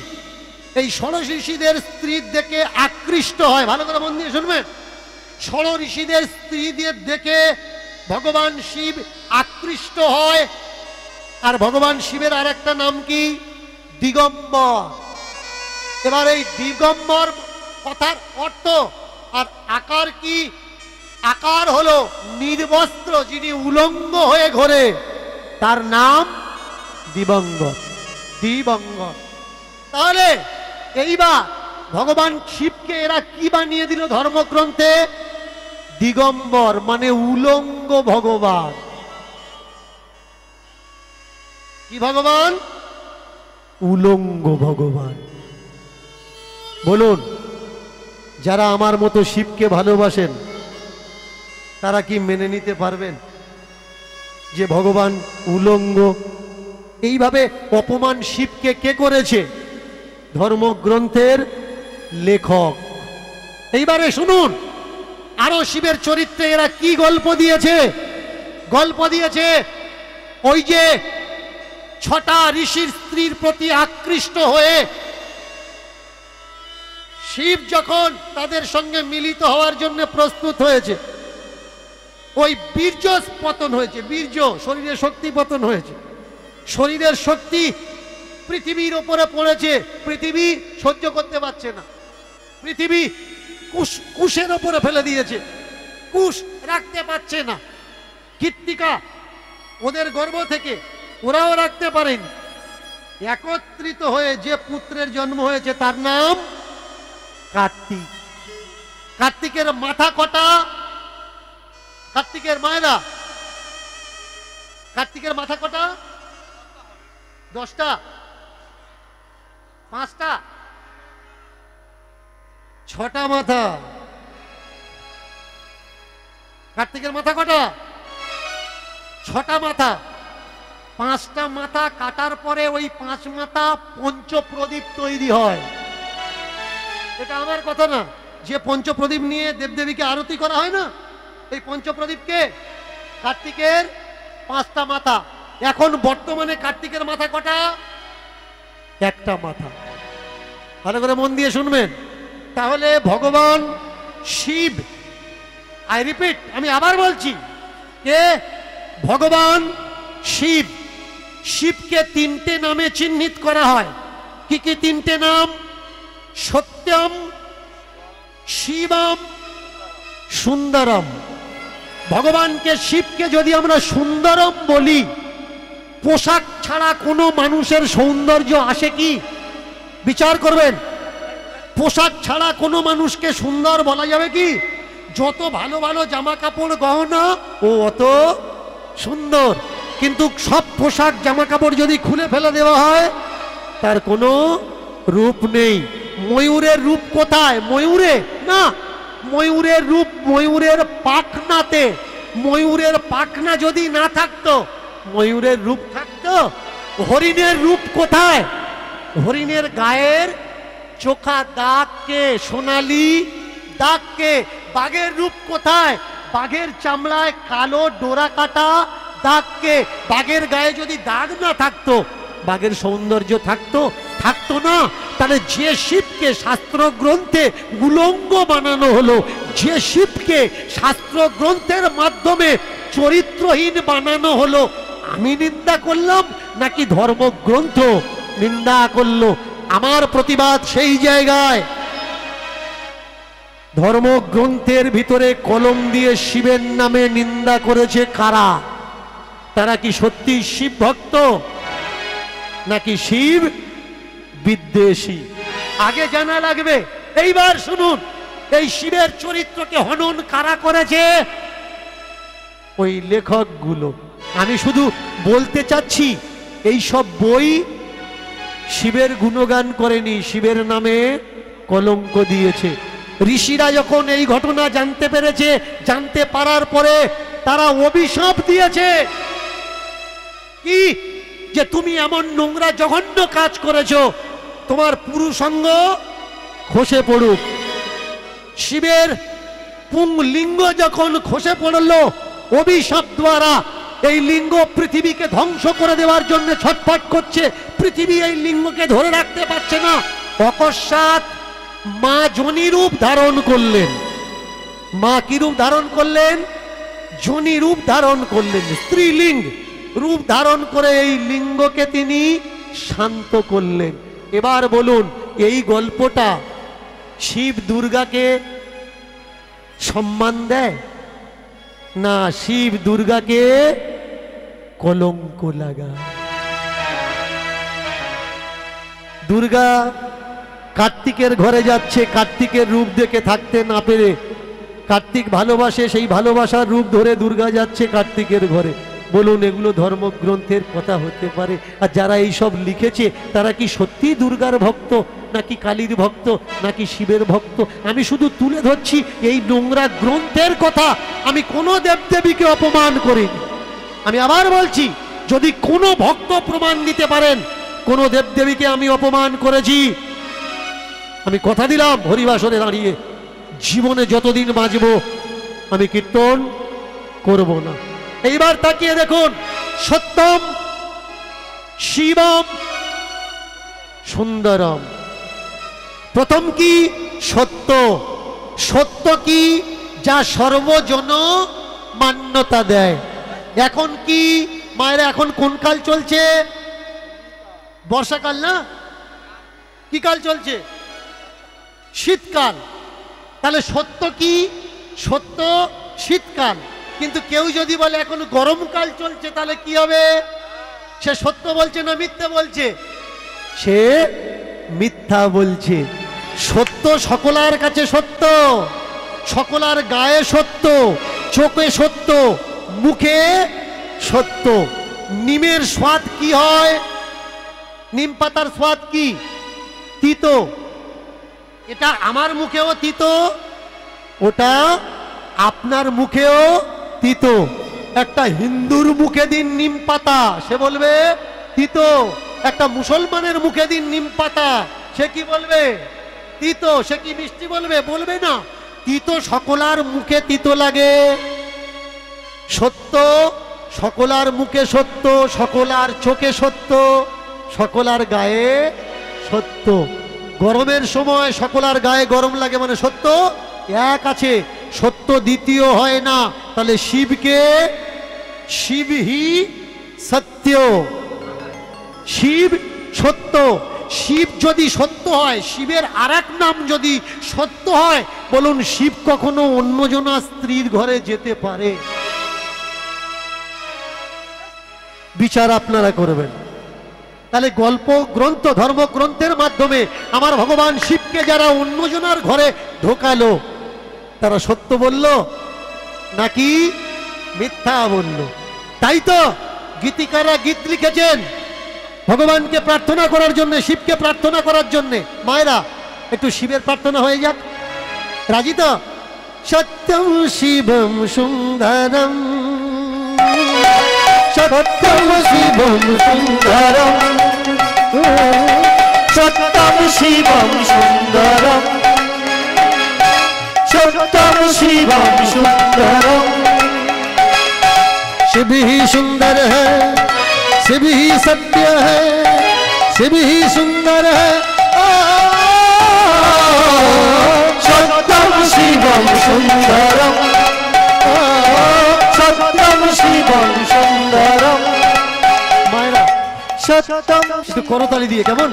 এই ষড় ঋষিদের স্ত্রীর দেখে আকৃষ্ট হয়। ভালো করে মন দিয়ে শুনবেন। ষড় ঋষিদের স্ত্রীদের দেখে ভগবান শিব আকৃষ্ট হয়। আর ভগবান শিবের আর একটা নাম কি? দিগম্বর। এবার এই দিগম্বর কথার অর্থ আর আকার কি? আকার হলো নির্বস্ত্র, যিনি উলঙ্গ হয়ে ঘোরে, তার নাম দিবঙ্গর। দিবঙ্গর। তাহলে এইবার ভগবান শিবকে এরা কি বানিয়ে দিল ধর্মগ্রন্থে? দিগম্বর, মানে উলঙ্গ ভগবান। কি ভগবান? উলঙ্গ ভগবান। বলুন, যারা আমার মতো শিবকে ভালোবাসেন তারা কি মেনে নিতে পারবেন যে ভগবান উলঙ্গ? এইভাবে অপমান শিবকে কে করেছে? ধর্মগ্রন্থের লেখক। এইবারে শুনুন আরো শিবের চরিত্রে এরা কি গল্প দিয়েছে। গল্প দিয়েছে ওই যে 6টা ঋষির স্ত্রীর প্রতি আকৃষ্ট হয়ে শিব যখন তাদের সঙ্গে মিলিত হওয়ার জন্য প্রস্তুত হয়েছে, ওই বীর্য পতন হয়েছে। বীর্য, শরীরের শক্তি পতন হয়েছে। শরীরের শক্তি পৃথিবীর উপরে পড়েছে। পৃথিবী সহ্য করতে পারছে না। পৃথিবী কুশের উপরে ফেলে দিয়েছে। কুশ রাখতে পারছে না। কৃত্তিকা ওদের গর্ভ থেকে, ওরাও রাখতে পারেনি। একত্রিত হয়ে যে পুত্রের জন্ম হয়েছে তার নাম কার্তিক। কার্তিকের মাথা কটা? কার্তিকের মায়েরা, কার্তিকের মাথা কটা? 10টা, 5টা, 6টা মাথা। কার্তিকের মাথা কটা? 6টা মাথা। 5টা মাথা কাটার পরে ওই 5 মাথা পঞ্চপ্রদীপ তৈরি হয়। এটা আমার কথা না, যে পঞ্চপ্রদীপ নিয়ে দেবদেবীকে আরতি করা হয় না, এই পঞ্চপ্রদীপকে কার্তিকের 5টা মাথা। এখন বর্তমানে কার্তিকের মাথা কটা? 1টা মাথা। ভালো করে মন দিয়ে শুনবেন। তাহলে ভগবান শিব, আই রিপিট, আমি আবার বলছি, কে? ভগবান শিব। শিবকে 3টে নামে চিহ্নিত করা হয়। কি কি 3টে নাম? সত্যম, শিবম, সুন্দরম। ভগবানকে, শিবকে যদি আমরা সুন্দরম বলি, পোশাক ছাড়া কোনো মানুষের সৌন্দর্য আসে কি? বিচার করবেন। পোশাক ছাড়া কোনো মানুষকে সুন্দর বলা যাবে কি? যত ভালো ভালো জামা কাপড় গহনা ও অত সুন্দর, কিন্তু সব পোশাক জামা কাপড় যদি খুলে ফেলে দেওয়া হয় তার কোনো রূপ নেই। ময়ূরের রূপ কোথায়? ময়ূরে না, ময়ূরের রূপ ময়ূরের পাখনাতে। ময়ূরের পাখনা যদি না থাকতো ময়ূরের রূপ থাকতো? হরিণের রূপ কোথায়? হরিণের গায়ের চোখা দাগকে, সোনালি দাগকে। বাঘের রূপ কোথায়? বাঘের চামড়ায় কালো ডোরা কাটা দাগকে। বাঘের গায়ে যদি দাগ না থাকতো বাঘের সৌন্দর্য থাকতো? থাকতো না। তাহলে যে শিবকে শাস্ত্র গ্রন্থে উলঙ্গ বানানো হলো, যে শিবকে শাস্ত্র গ্রন্থের মাধ্যমে চরিত্রহীন বানানো হলো, আমি নিন্দা করলাম নাকি ধর্মগ্রন্থ নিন্দা করলো? আমার প্রতিবাদ সেই জায়গায়। ধর্মগ্রন্থের ভিতরে কলম দিয়ে শিবের নামে নিন্দা করেছে কারা? তারা কি সত্যি শিব ভক্ত নাকি শিব বিদ্বেষী? আগে জানা লাগবে। এইবার শুনুন, এই শিবের চরিত্রকে হনন কারা করেছে? ওই লেখকগুলো। আমি শুধু বলতে চাচ্ছি, এই সব বই শিবের গুণগান করেনি, শিবের নামে কলঙ্ক দিয়েছে। ঋষিরা যখন এই ঘটনা জানতে পেরেছে, জানতে পারার পরে তারা অভিশাপ দিয়েছে কি? যে তুমি এমন নোংরা জঘন্য কাজ করেছো, তোমার পুরুষাঙ্গ খসে পড়ুক। শিবের পুংলিঙ্গ যখন খসে পড়লো অভিশাপ দ্বারা, এই লিঙ্গ পৃথিবীকে ধ্বংস করে দেওয়ার জন্য ছটফট করছে। পৃথিবী এই লিঙ্গকে ধরে রাখতে পারছে না। অকস্মাৎ মা যোনি রূপ ধারণ করলেন। মা কি রূপ ধারণ করলেন? যোনি রূপ ধারণ করলেন, স্ত্রীলিঙ্গ রূপ ধারণ করে এই লিঙ্গকে তিনি শান্ত করলেন। এবার বলুন, এই গল্পটা শিব দুর্গাকে সম্মান দেয়? না, শিব দুর্গাকে কলঙ্ক লাগায়। দুর্গা কার্তিকের ঘরে যাচ্ছে, কার্তিকের রূপ দেখে থাকতে না পেরে, কার্তিক ভালোবাসে, সেই ভালোবাসার রূপ ধরে দুর্গা যাচ্ছে কার্তিকের ঘরে। বলুন, এগুলো ধর্মগ্রন্থের কথা হতে পারে? আর যারা এইসব লিখেছে তারা কি সত্যি দুর্গার ভক্ত, নাকি কালীর ভক্ত, নাকি শিবের ভক্ত? আমি শুধু তুলে ধরছি এই নোংরা গ্রন্থের কথা। আমি কোনো দেবদেবীকে অপমান করিনি। আমি আবার বলছি, যদি কোনো ভক্ত প্রমাণ দিতে পারেন কোনো দেবদেবীকে আমি অপমান করেছি, আমি কথা দিলাম হরিবাসরে দাঁড়িয়ে জীবনে যতদিন বাঁচব আমি কীর্তন করব না। এইবার তাকিয়ে দেখুন, সত্যম শিবম সুন্দরম। প্রথম কি? সত্য। সত্য কি? যা সর্বজন মান্যতা দেয়। এখন কি মায়েরা, এখন কোন কাল চলছে? বর্ষাকাল না? কি কাল চলছে? শীতকাল। তাহলে সত্য কি? সত্য শীতকাল। কিন্তু কেউ যদি বলে এখন গরমকাল চলছে, তাহলে কি হবে? সে সত্য বলছে না মিথ্যা বলছে? সে মিথ্যা বলছে। সত্য সকলের কাছে সত্য, সকলের গায়ে সত্য, চোখে সত্য, মুখে সত্য। নিমের স্বাদ কি হয়? নিম পাতার স্বাদ কি? তিতো। এটা আমার মুখেও তিতো, ওটা আপনার মুখেও তিতো। একটা হিন্দুর মুখে দিন নিম পাতা, সে বলবে তিতো। একটা মুসলমানের মুখে দিন নিম পাতা, সে কি বলবে? তিতো। সে কি মিষ্টি বলবে? বলবে না। তিতো সকলার মুখে তিতো লাগে। সত্য সকলার মুখে সত্য, সকলার চোখে সত্য, সকলার গায়ে সত্য। গরমের সময় সকলার গায়ে গরম লাগে মানে সত্য এক আছে, সত্য দ্বিতীয় হয় না। তাহলে শিবকে শিব হি সত্য, শিব সত্য। শিব যদি সত্য হয়, শিবের আরেক নাম যদি সত্য হয়, বলুন শিব কখনো অন্যজনা স্ত্রীর ঘরে যেতে পারে? বিচার আপনারা করবেন। তাহলে গল্প গ্রন্থ, ধর্মগ্রন্থের মাধ্যমে আমার ভগবান শিবকে যারা অন্যজনার ঘরে ঢোকালো, তারা সত্য বলল নাকি মিথ্যা বলল? তাই তো গীতিকাররা গীত লিখেছেন ভগবানকে প্রার্থনা করার জন্য, শিবকে প্রার্থনা করার জন্য। মায়েরা, একটু শিবের প্রার্থনা হয়ে যাক, রাজি তো? সত্যম শিবম সুন্দরম, সত্যম শিবম সুন্দরম, সত্যম শিবম সুন্দরম, সত্যম শিবম সুন্দরম। शिव ही सुंदर है, शिव ही सत्य है, शिव ही सुंदर है। सत्यम शिवम सुंदरम, सत्यम शिवम सुंदरम। मायरा सत्यम, तो करताली दिए केमन?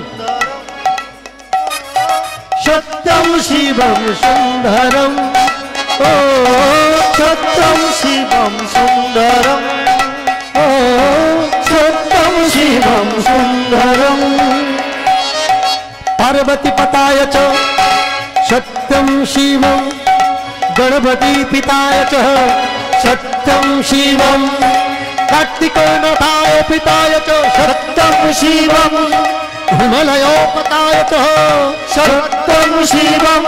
सत्यम शिवम सुंदरम, ओ सत्यम शिवम सुंदरम, ओ सत्यम शिवम सुंदरम। पार्वती पताय च सत्यम शिवम, गणपति पिताय च सत्यम शिवम, कार्तिको नाथाय पिताय च सत्यम शिवम, हिमालयोपताय च सत्यम शिवम,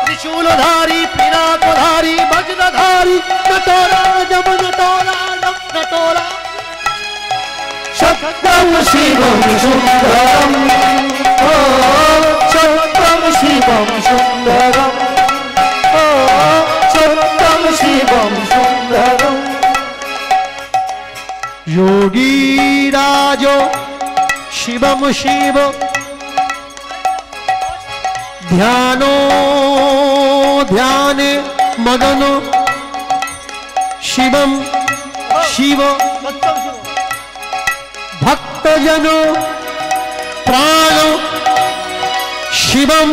त्रिशूलधारी पिनाकधारी वज्रधारी नटोरा नटोरा नटोरा। सत्यम शिवम सुंदरम, ओ सत्यम शिवम सुंदरम, ओ सत्यम शिवम सुंदरम। योगी राजो शिवम शिव, ध्यानो ध्याने मगनो शिवम शिव, भक्तजनो प्राणो शिवम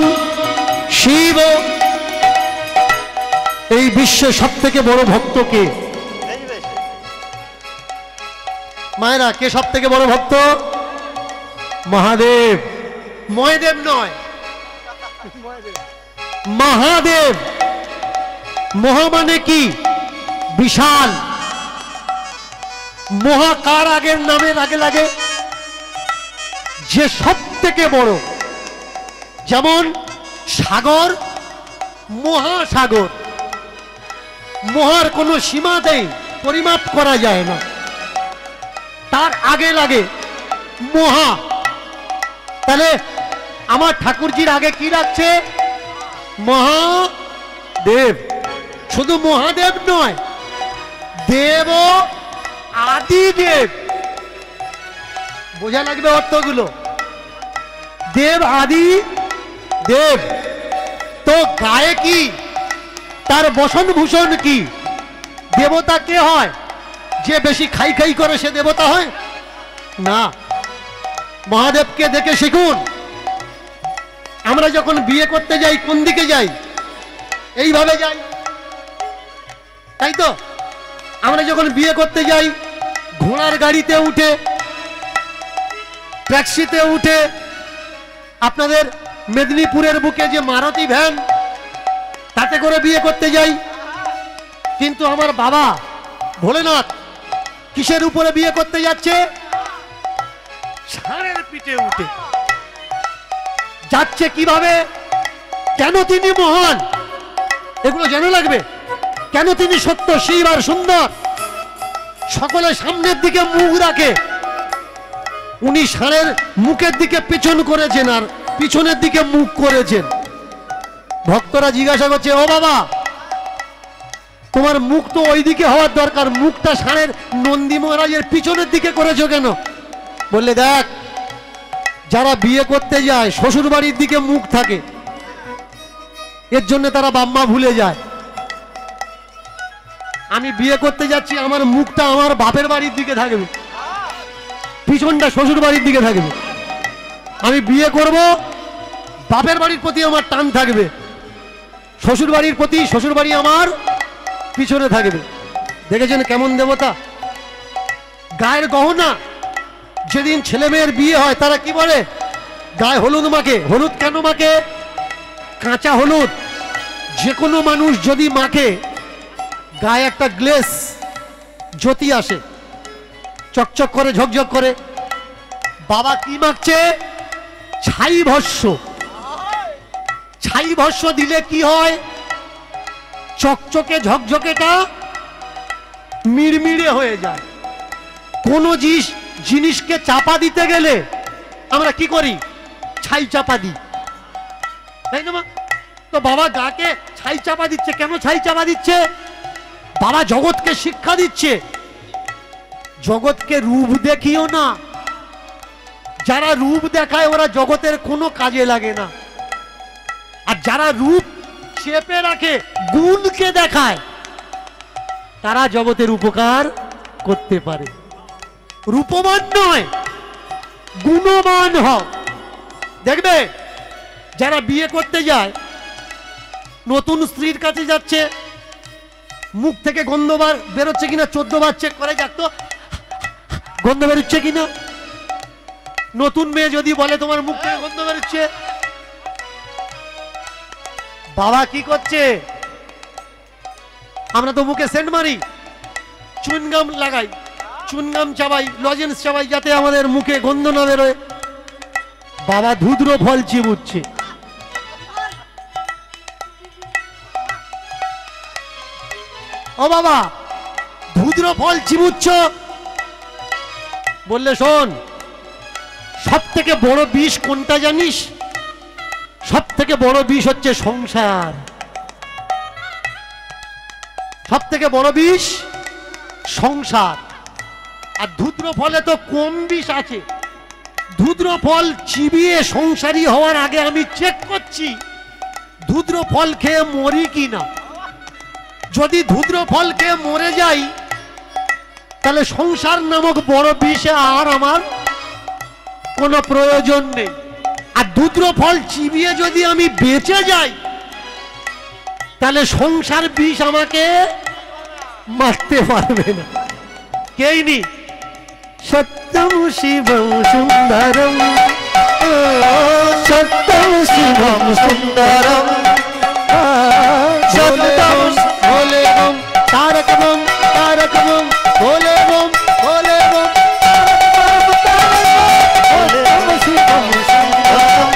शिव। এই বিশ্বে সবথেকে বড় ভক্ত কে? মায়েরা কে সব থেকে বড় ভক্ত? মহাদেব। মহাদেব নয়, মহাদেব। মহা মানে কি? বিশাল। মহা কার আগের নামের আগে লাগে? যে সব থেকে বড়। যেমন সাগর, মহাসাগর। মহার কোনো সীমা নেই, পরিমাপ করা যায় না, তার আগে লাগে মহা। তাহলে আমার ঠাকুরজির আগে কি লাগছে? মহাদেব। শুধু মহাদেব নয়, দেব আদিদেব। বোঝা লাগবে অর্থগুলো। দেব আদি দেব। তো গায়ে কি? তার বসন ভূষণ কি? দেবতা কে হয়? যে বেশি খাই খাই করে সে দেবতা হয় না। মহাদেবকে দেখে শিখুন। আমরা যখন বিয়ে করতে যাই কোন দিকে যাই? এইভাবে যাই, তাই তো? আমরা যখন বিয়ে করতে যাই ঘোড়ার গাড়িতে উঠে, ট্যাক্সিতে উঠে, আপনাদের মেদিনীপুরের বুকে যে মারুতি ভ্যান তাতে করে বিয়ে করতে যাই। কিন্তু আমার বাবা ভোলেনাথ কিসের উপরে বিয়ে করতে যাচ্ছে? ষাঁড়ের পিঠে উঠে যাচ্ছে। কিভাবে? কেন তিনি মহান এগুলো জানা লাগবে। কেন তিনি সত্য, শিব আর সুন্দর? সকলে সামনের দিকে মুখ রাখে, উনি ষাঁড়ের মুখের দিকে পিছন করেছেন আর পিছনের দিকে মুখ করেছেন। ভক্তরা জিজ্ঞাসা করছে, ও বাবা তোমার মুখ তো ওই দিকে হওয়ার দরকার, মুখটা ষাঁড়ের নন্দী মহারাজের পিছনের দিকে করেছো কেন? বললে দেখ, যারা বিয়ে করতে যায় শ্বশুর বাড়ির দিকে মুখ থাকে, এর জন্য তারা বাম্মা ভুলে যায়। আমি বিয়ে করতে যাচ্ছি, আমার মুখটা আমার বাপের বাড়ির দিকে থাকবে, পিছনটা শ্বশুর বাড়ির দিকে থাকবে। আমি বিয়ে করব, বাপের বাড়ির প্রতি আমার টান থাকবে, শ্বশুর বাড়ির প্রতি শ্বশুর বাড়ি আমার পিছনে থাকবে। দেখেছেন কেমন দেবতা? গায়ের গহনা যেদিন ছেলে মেয়ের বিয়ে হয় তারা কি বলে? গায়ে হলুদ মাখে। হলুদ কেন মাখে? কাঁচা হলুদ যে কোনো মানুষ যদি মাখে গায়ে একটা গ্লেস জ্যোতি আসে, চকচক করে, ঝকঝক করে। বাবা কি মাখছে? ছাই ভস্য। ছাই ভস্য দিলে কি হয়? চকচকে ঝকঝকেটা মিড়মিড়ে হয়ে যায়। কোনো জিনিসকে চাপা দিতে গেলে আমরা কি করি? ছাই চাপা দিই, তাই না মা? তো বাবা গাকে ছাই চাপা দিচ্ছে। কেন ছাই চাপা দিচ্ছে? বাবা জগৎকে শিক্ষা দিচ্ছে, জগৎকে রূপ দেখিও না। যারা রূপ দেখায় ওরা জগতের কোনো কাজে লাগে না, আর যারা রূপ চেপে রাখে, গুণকে দেখায়, তারা জগতের উপকার করতে পারে। রূপবান নয়, গুণবান হও। দেখবে যারা বিয়ে করতে যায়, নতুন স্ত্রীর কাছে যাচ্ছে, মুখ থেকে গন্ধ বেরোচ্ছে কিনা 14 বার চেক করে যাক তো গন্ধ বেরোচ্ছে কিনা। নতুন মেয়ে যদি বলে তোমার মুখ থেকে গন্ধ বেরোচ্ছে, বাবা কি করছে? আমরা তো মুখে সেন্ট মারি, চুইনগাম লাগাই, চুইনগাম চাবাই, লজেন্স চাবাই, যাতে আমাদের মুখে গন্ধ না বেরোয়। বাবা ধুদ্র ফল চিবুচ্ছে। ও বাবা, ধুদ্র ফল চিবুচ্ছ? বললে শোন, সব থেকে বড় বিষ কোনটা জানিস? সব থেকে বড় বিষ হচ্ছে সংসার। সব থেকে বড় বিষ সংসার। আর ধুদ্র ফলে তো কম বিষ আছে। ধুদ্র ফল চিবিয়ে সংসারী হওয়ার আগে আমি চেক করছি ধুদ্র ফল খেয়ে মরি কিনা। যদি ধুদ্র ফল খেয়ে মরে যাই, তাহলে সংসার নামক বড় বিষে আর আমার কোনো প্রয়োজন নেই। আর ধুদ্র ফল চিবিয়ে যদি আমি বেঁচে যাই, তাহলে সংসার বিষ আমাকে মারতে পারবে না। কেই নি সত্যম শিবম সুন্দরম, সত্যম শিবম সুন্দরম, সত্যম ভোলে বম তারক বম, তারক বম ভোলে বম, ভোলে বম সত্যম শিবম সুন্দরম,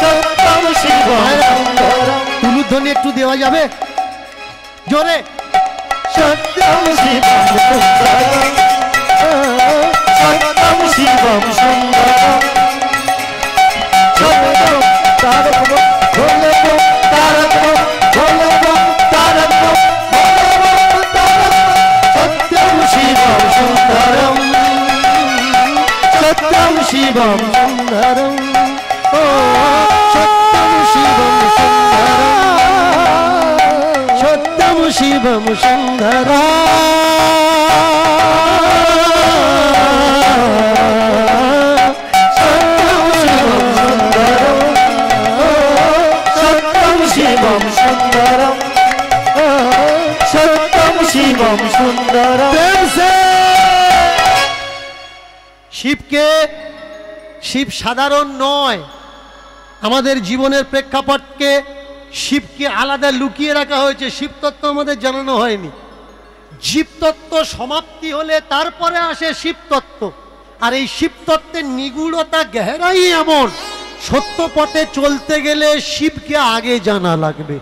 সত্যম শিবম সুন্দরম। তুলুধ্বনি একটু দেওয়া যাবে জোরে? সত্যম শিবম সুন্দরম, সত্যম শিবম সুন্দরম, সত্যম তারক বম ভোলে বম, তারক বম ভোলে বম, তারক বম ভোলে বম, তারক বম সত্যম শিবম সুন্দরম, সত্যম শিবম সুন্দরম, ও সত্যম শিবম সুন্দরম, সত্যম শিবম সুন্দরম। শিবকে, শিব সাধারণ নয়। আমাদের জীবনের প্রেক্ষাপটকে শিবকে আলাদা লুকিয়ে রাখা হয়েছে, শিব তত্ত্ব আমাদের জানানো হয়নি। জীব তত্ত্ব সমাপ্তি হলে তারপরে আসে শিব তত্ত্ব। আর এই শিব তত্ত্বের নিগূঢ়তা গহরাই এমন, সত্য পথে চলতে গেলে শিবকে আগে জানা লাগবে।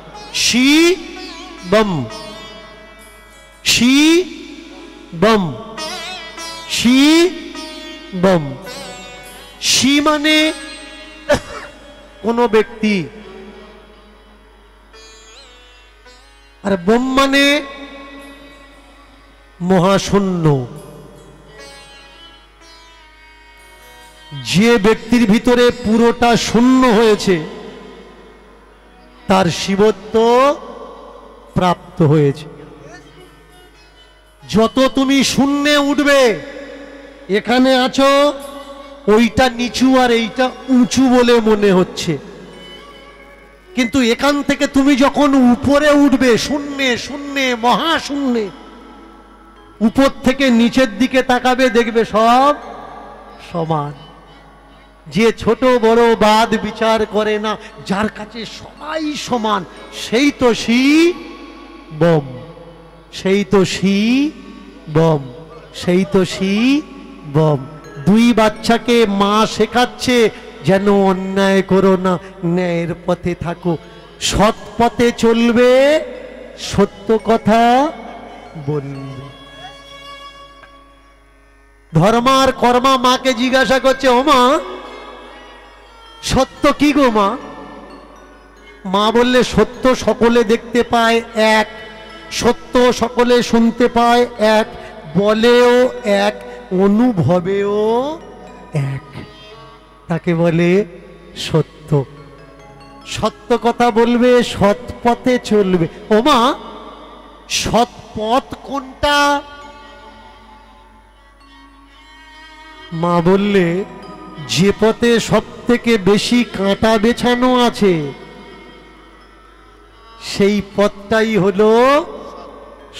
শিবম, শিবম, শিবম। শি মানে কোন ব্যক্তি, আর বম মানে মহাশূন্য। যে ব্যক্তির ভিতরে পুরোটা শূন্য হয়েছে তার শিবত্ব প্রাপ্ত হয়েছে। যত তুমি শূন্যে উঠবে, এখানে আছো ওইটা নিচু আর এইটা উঁচু বলে মনে হচ্ছে, কিন্তু এখান থেকে তুমি যখন উপরে উঠবে, শূন্যে শূন্যে মহাশূন্যে, উপর থেকে নিচের দিকে তাকাবে, দেখবে সব সমান। যে ছোট বড় বাদ বিচার করে না, যার কাছে সবাই সমান, সেই তো শিবম, সেই তো শিবম, সেই তো শিবম। দুই বাচ্চাকে মা শেখাচ্ছে যেন অন্যায় করো না, ন্যায়ের পথে থাকো, সৎ পথে চলবে, সত্য কথা বলবে। ধর্মা আর কর্মা মাকে জিজ্ঞাসা করছে, ও মা সত্য কি গো মা? মা বললে, সত্য সকলে দেখতে পায় এক, সত্য সকলে শুনতে পায় এক, বলেও এক, অনুভবেও এক, তাকে বলে সত্য। সত্য কথা বলবে, সৎ পথে চলবে। ও মা সৎ পথ কোনটা? মা বললে, যে পথে সব থেকে বেশি কাঁটা বেছানো আছে সেই পথটাই হলো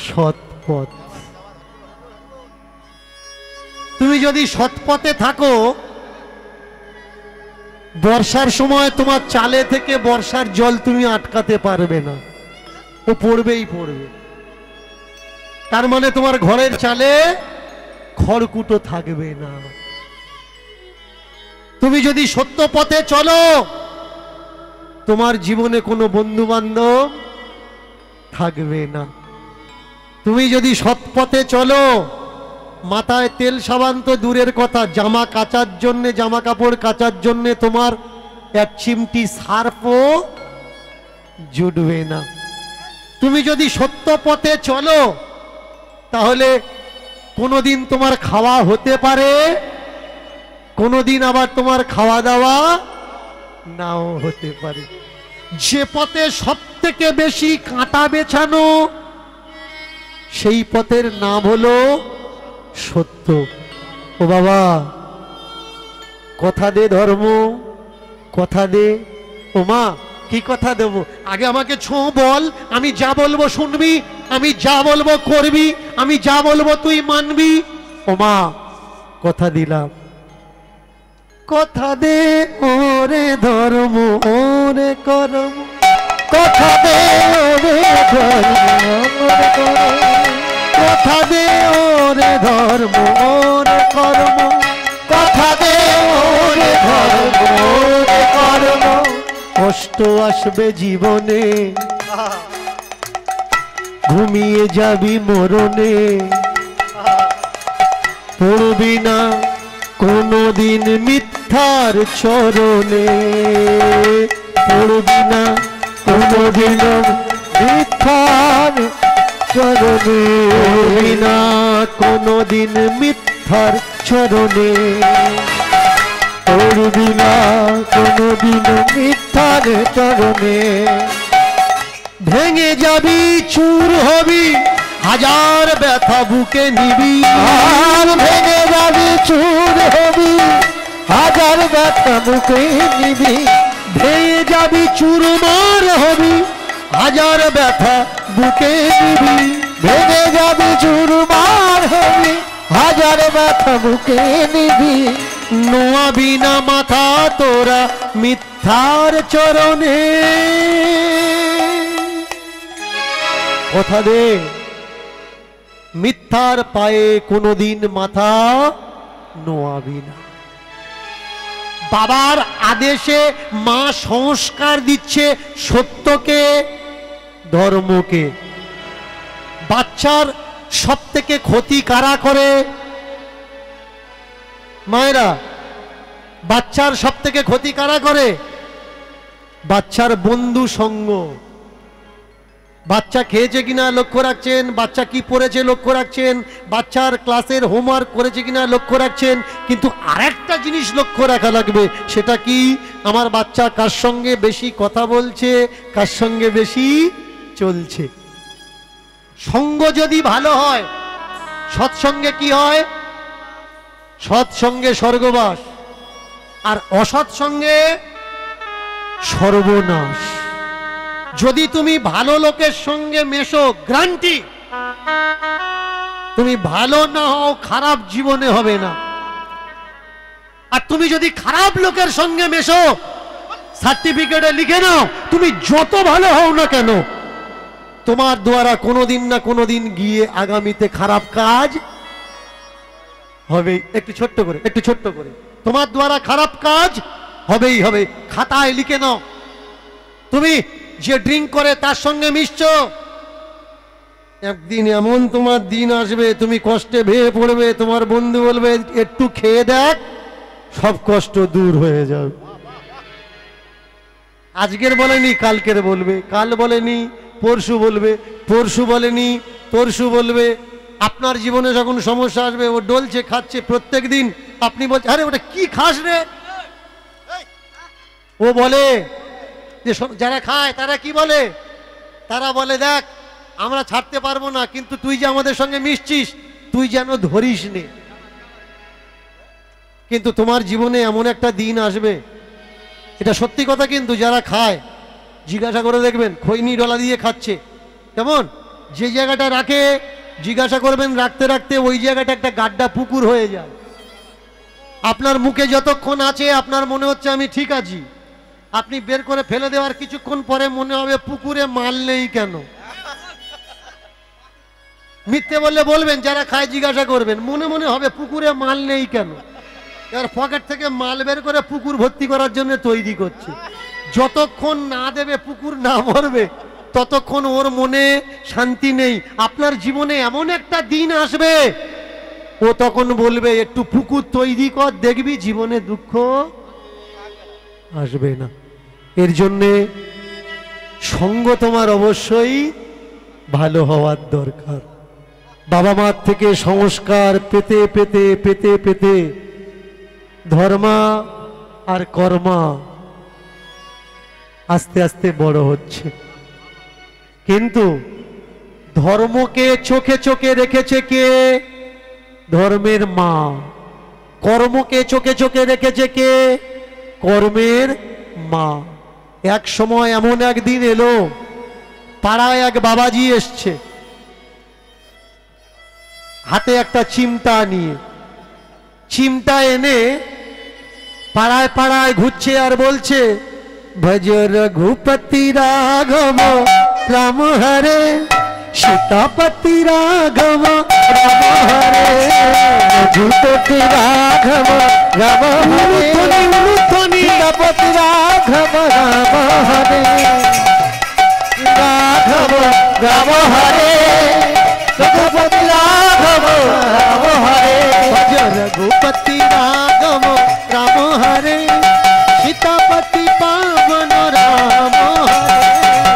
সৎ পথ। তুমি যদি সৎ পথে থাকো, বর্ষার সময় তোমার চালে থেকে বর্ষার জল তুমি আটকাতে পারবে না, ও পড়বেই পড়বে। তার মানে তোমার ঘরের চালে খড়কুটো থাকবে না। তুমি যদি সত্য পথে চলো, তোমার জীবনে কোনো বন্ধু বান্ধব থাকবে না। তুমি যদি সৎ পথে চলো, মাথায় তেল সাবান তো দূরের কথা, জামা কাচার জন্যে, জামা কাপড় কাচার জন্যে তোমার এক চিমটি সার্ফও জুটবে না। তুমি যদি সত্য পথে চলো, তাহলে কোনোদিন তোমার খাওয়া হতে পারে, কোনোদিন আবার তোমার খাওয়া দাওয়া নাও হতে পারে। যে পথে সব থেকে বেশি কাঁটা বেছানো, সেই পথের নাম হলো সত্য। ও বাবা, কথা দে ধর্ম, কথা দে। ও মা, কি কথা দেব? আগে আমাকে ছো বল, আমি যা বলবো শুনবি, আমি যা বলবো করবি, আমি যা বলবো তুই মানবি। ওমা কথা দিলাম, কথা দে ওরে ধর্ম ওরে করম, কথা দে ওরে ধর্ম ওরে করম, কথা দে ওরে ধর্ম ওরে কর্ম, কথা দে ওরে ধর্ম ওরে কর্ম। কষ্ট আসবে জীবনে, ঘুমিয়ে যাবি মরণে, পড়বি না কোনদিন মিথ্যার চরণে, পড়বি না কোনদিন মিথ্যার চরণে, পড়বি না কোনদিন মিথ্যার চরণে, পড়বি না কোনদিন মিথ্যার চরণে। ভেঙে যাবি চুর হবি, হাজার ব্যথা বুকে নিবি, আর ভেঙে যাবি চুর হবি, হাজার ব্যথা বুকে নিবি, ভেঙে যাবি চুরমার হবি, হাজার ব্যথা বুকে নিবি, ভেঙে যাবি চুরমার হবি, হাজার ব্যথা বুকে নিবি। নোয়াবি না মাথা তোরা মিথ্যার চরণে, কথা দে মিথ্যার পায়ে কোনদিন মাথা নোয়াবি না। বাবার আদেশে মা সংস্কার দিচ্ছে সত্যকে, ধর্মকে। বাচ্চার সব থেকে ক্ষতি কারা করে? মায়েরা, বাচ্চার সব থেকে ক্ষতি কারা করে? বাচ্চার বন্ধু সঙ্গ। বাচ্চা খেয়েছে কিনা লক্ষ্য রাখছেন, বাচ্চা কি পড়েছে লক্ষ্য রাখছেন, বাচ্চার ক্লাসের হোমওয়ার্ক করেছে কিনা লক্ষ্য রাখছেন, কিন্তু আরেকটা জিনিস লক্ষ্য রাখা লাগবে। সেটা কি? আমার বাচ্চা কার সঙ্গে বেশি কথা বলছে, কার সঙ্গে বেশি চলছে। সঙ্গ যদি ভালো হয়, সৎসঙ্গে কি হয়? সৎসঙ্গে স্বর্গবাস, আর অসৎসঙ্গে সর্বনাশ। যদি তুমি ভালো লোকের সঙ্গে মেশো, গ্যারান্টি তুমি ভালো না হও, খারাপ জীবনে হবে না। আর তুমি যদি খারাপ লোকের সঙ্গে মেশো, সার্টিফিকেটে লিখে নাও, তুমি যত ভালো হও না কেন, তোমার দ্বারা কোনোদিন না কোনোদিন গিয়ে আগামীতে খারাপ কাজ হবে। একটু ছোট্ট করে তোমার দ্বারা খারাপ কাজ হবেই হবে। খাতায় লিখে নাও। তুমি যে ড্রিঙ্ক করে তার সঙ্গে মিশছো, একদিন এমন তোমার দিন আসবে, তুমি কষ্টে ভেঙে পড়বে, তোমার বন্ধু বলবে একটু খেয়ে দেখ, সব কষ্ট দূর হয়ে যাবে। আজকের বলেনি কালকের বলবে, কাল বলেনি পরশু বলবে, পরশু বলেনি তরশু বলবে। আপনার জীবনে যখন সমস্যা আসবে, ও ডলছে খাচ্ছে প্রত্যেক দিন, আপনি বলছেন আরে ওটা কি খাস রে, ও বলে যে যারা খায় তারা কি বলে, তারা বলে দেখ আমরা ছাড়তে পারবো না, কিন্তু তুই যে আমাদের সঙ্গে মিশছিস তুই যেন ধরিস নে। কিন্তু তোমার জীবনে এমন একটা দিন আসবে, এটা সত্যি কথা, কিন্তু যারা খায় জিজ্ঞাসা করে দেখবেন, খৈনি ডলা দিয়ে খাচ্ছে, কেমন যে জায়গাটা রাখে জিজ্ঞাসা করবেন, রাখতে রাখতে ওই জায়গাটা একটা গাড্ডা পুকুর হয়ে যায়। আপনার মুখে যতক্ষণ আছে আপনার মনে হচ্ছে আমি ঠিক আছি, আপনি বের করে ফেলে দেওয়ার কিছুক্ষণ পরে মনে হবে পুকুরে মাল নেই কেন। মিথ্যে বললে বলবেন, যারা খায় জিজ্ঞাসা করবেন, মনে মনে হবে পুকুরে মাল নেই কেন। এবার পকেট থেকে মাল বের করে পুকুর ভর্তি করার জন্য তৈরি করছে। যতক্ষণ না দেবে পুকুর না ভরবে ততক্ষণ ওর মনে শান্তি নেই। আপনার জীবনে এমন একটা দিন আসবে, ও তখন বলবে একটু পুকুর তৈরি কর, দেখবি জীবনে দুঃখ আসবে না। এর জন্যে সঙ্গ তোমার অবশ্যই ভালো হওয়ার দরকার। বাবা মার থেকে সংস্কার পেতে পেতে পেতে পেতে ধর্মা আর কর্মা আস্তে আস্তে বড় হচ্ছে, কিন্তু ধর্মকে চোখে চোখে রেখেছে কে? ধর্মের মা। কর্মকে চোখে চোখে রেখেছে কে? কর্মের মা। এক সময় এমন একদিন এলো, পাড়ায় এক বাবাজি এসছে, হাতে একটা চিমটা নিয়ে, চিমটা এনে পাড়ায় পাড়ায় ঘুরছে আর বলছে, ভজ রঘুপতি রাঘব রাম হরে, সীতাপতি রাঘব রাম হরে, রঘুপতি রাঘব রাম হরে, সীতাপতি রাঘব রাম হরে, রাঘব রাম হরে, রঘুপতি রাঘব রাম হরে, ভজ রঘুপতি রাঘব রাম হরে, সীতাপতি পাবন রাম হরে,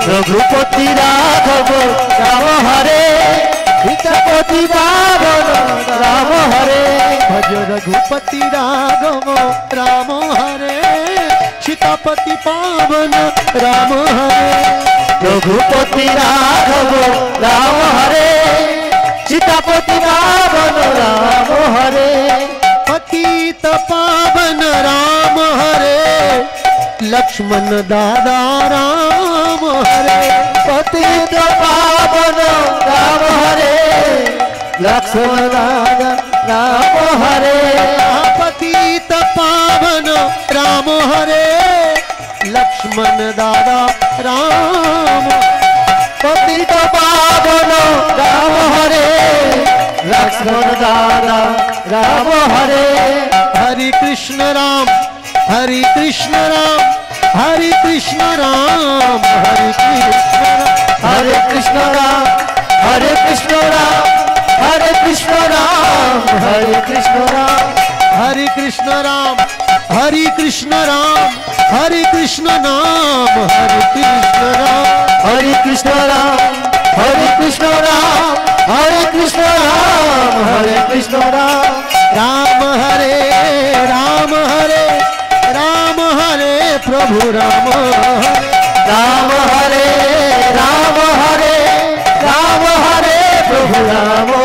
রঘুপতি রাঘব রাম হরে, সীতাপতি পাবন রাম হরে, ভজ রঘুপতি রাঘব রাম হরে, সীতাপতি পাবন রাম হরে, রঘুপতি রাঘব রাম হরে, সীতাপতি পাবন রাম হরে, पतित पावन राम हरे, लक्ष्मण दादा राम हरे, पतित पावन राम हरे, लक्ष्मण दादा राम हरे, पतित पावन राम हरे, लक्ष्मण दादा राम, पतित पावन राम हरे, लक्ष्मण दादा राम हरे, हरे कृष्ण राम, हरे कृष्ण राम, हरे कृष्ण राम, हरे कृष्ण राम, हरे कृष्ण राम, हरे कृष्ण राम, हरे कृष्ण राम, हरे कृष्ण राम, हरे कृष्ण राम, हरे कृष्ण राम, हरे कृष्ण नाम, हरे कृष्ण राम, हरे कृष्ण राम, हरे कृष्ण राम, हरे कृष्ण राम, हरे कृष्ण राम, राम हरे राम हरे राम हरे प्रभु राम हरे, राम हरे राम हरे, राम हरे प्रभु राम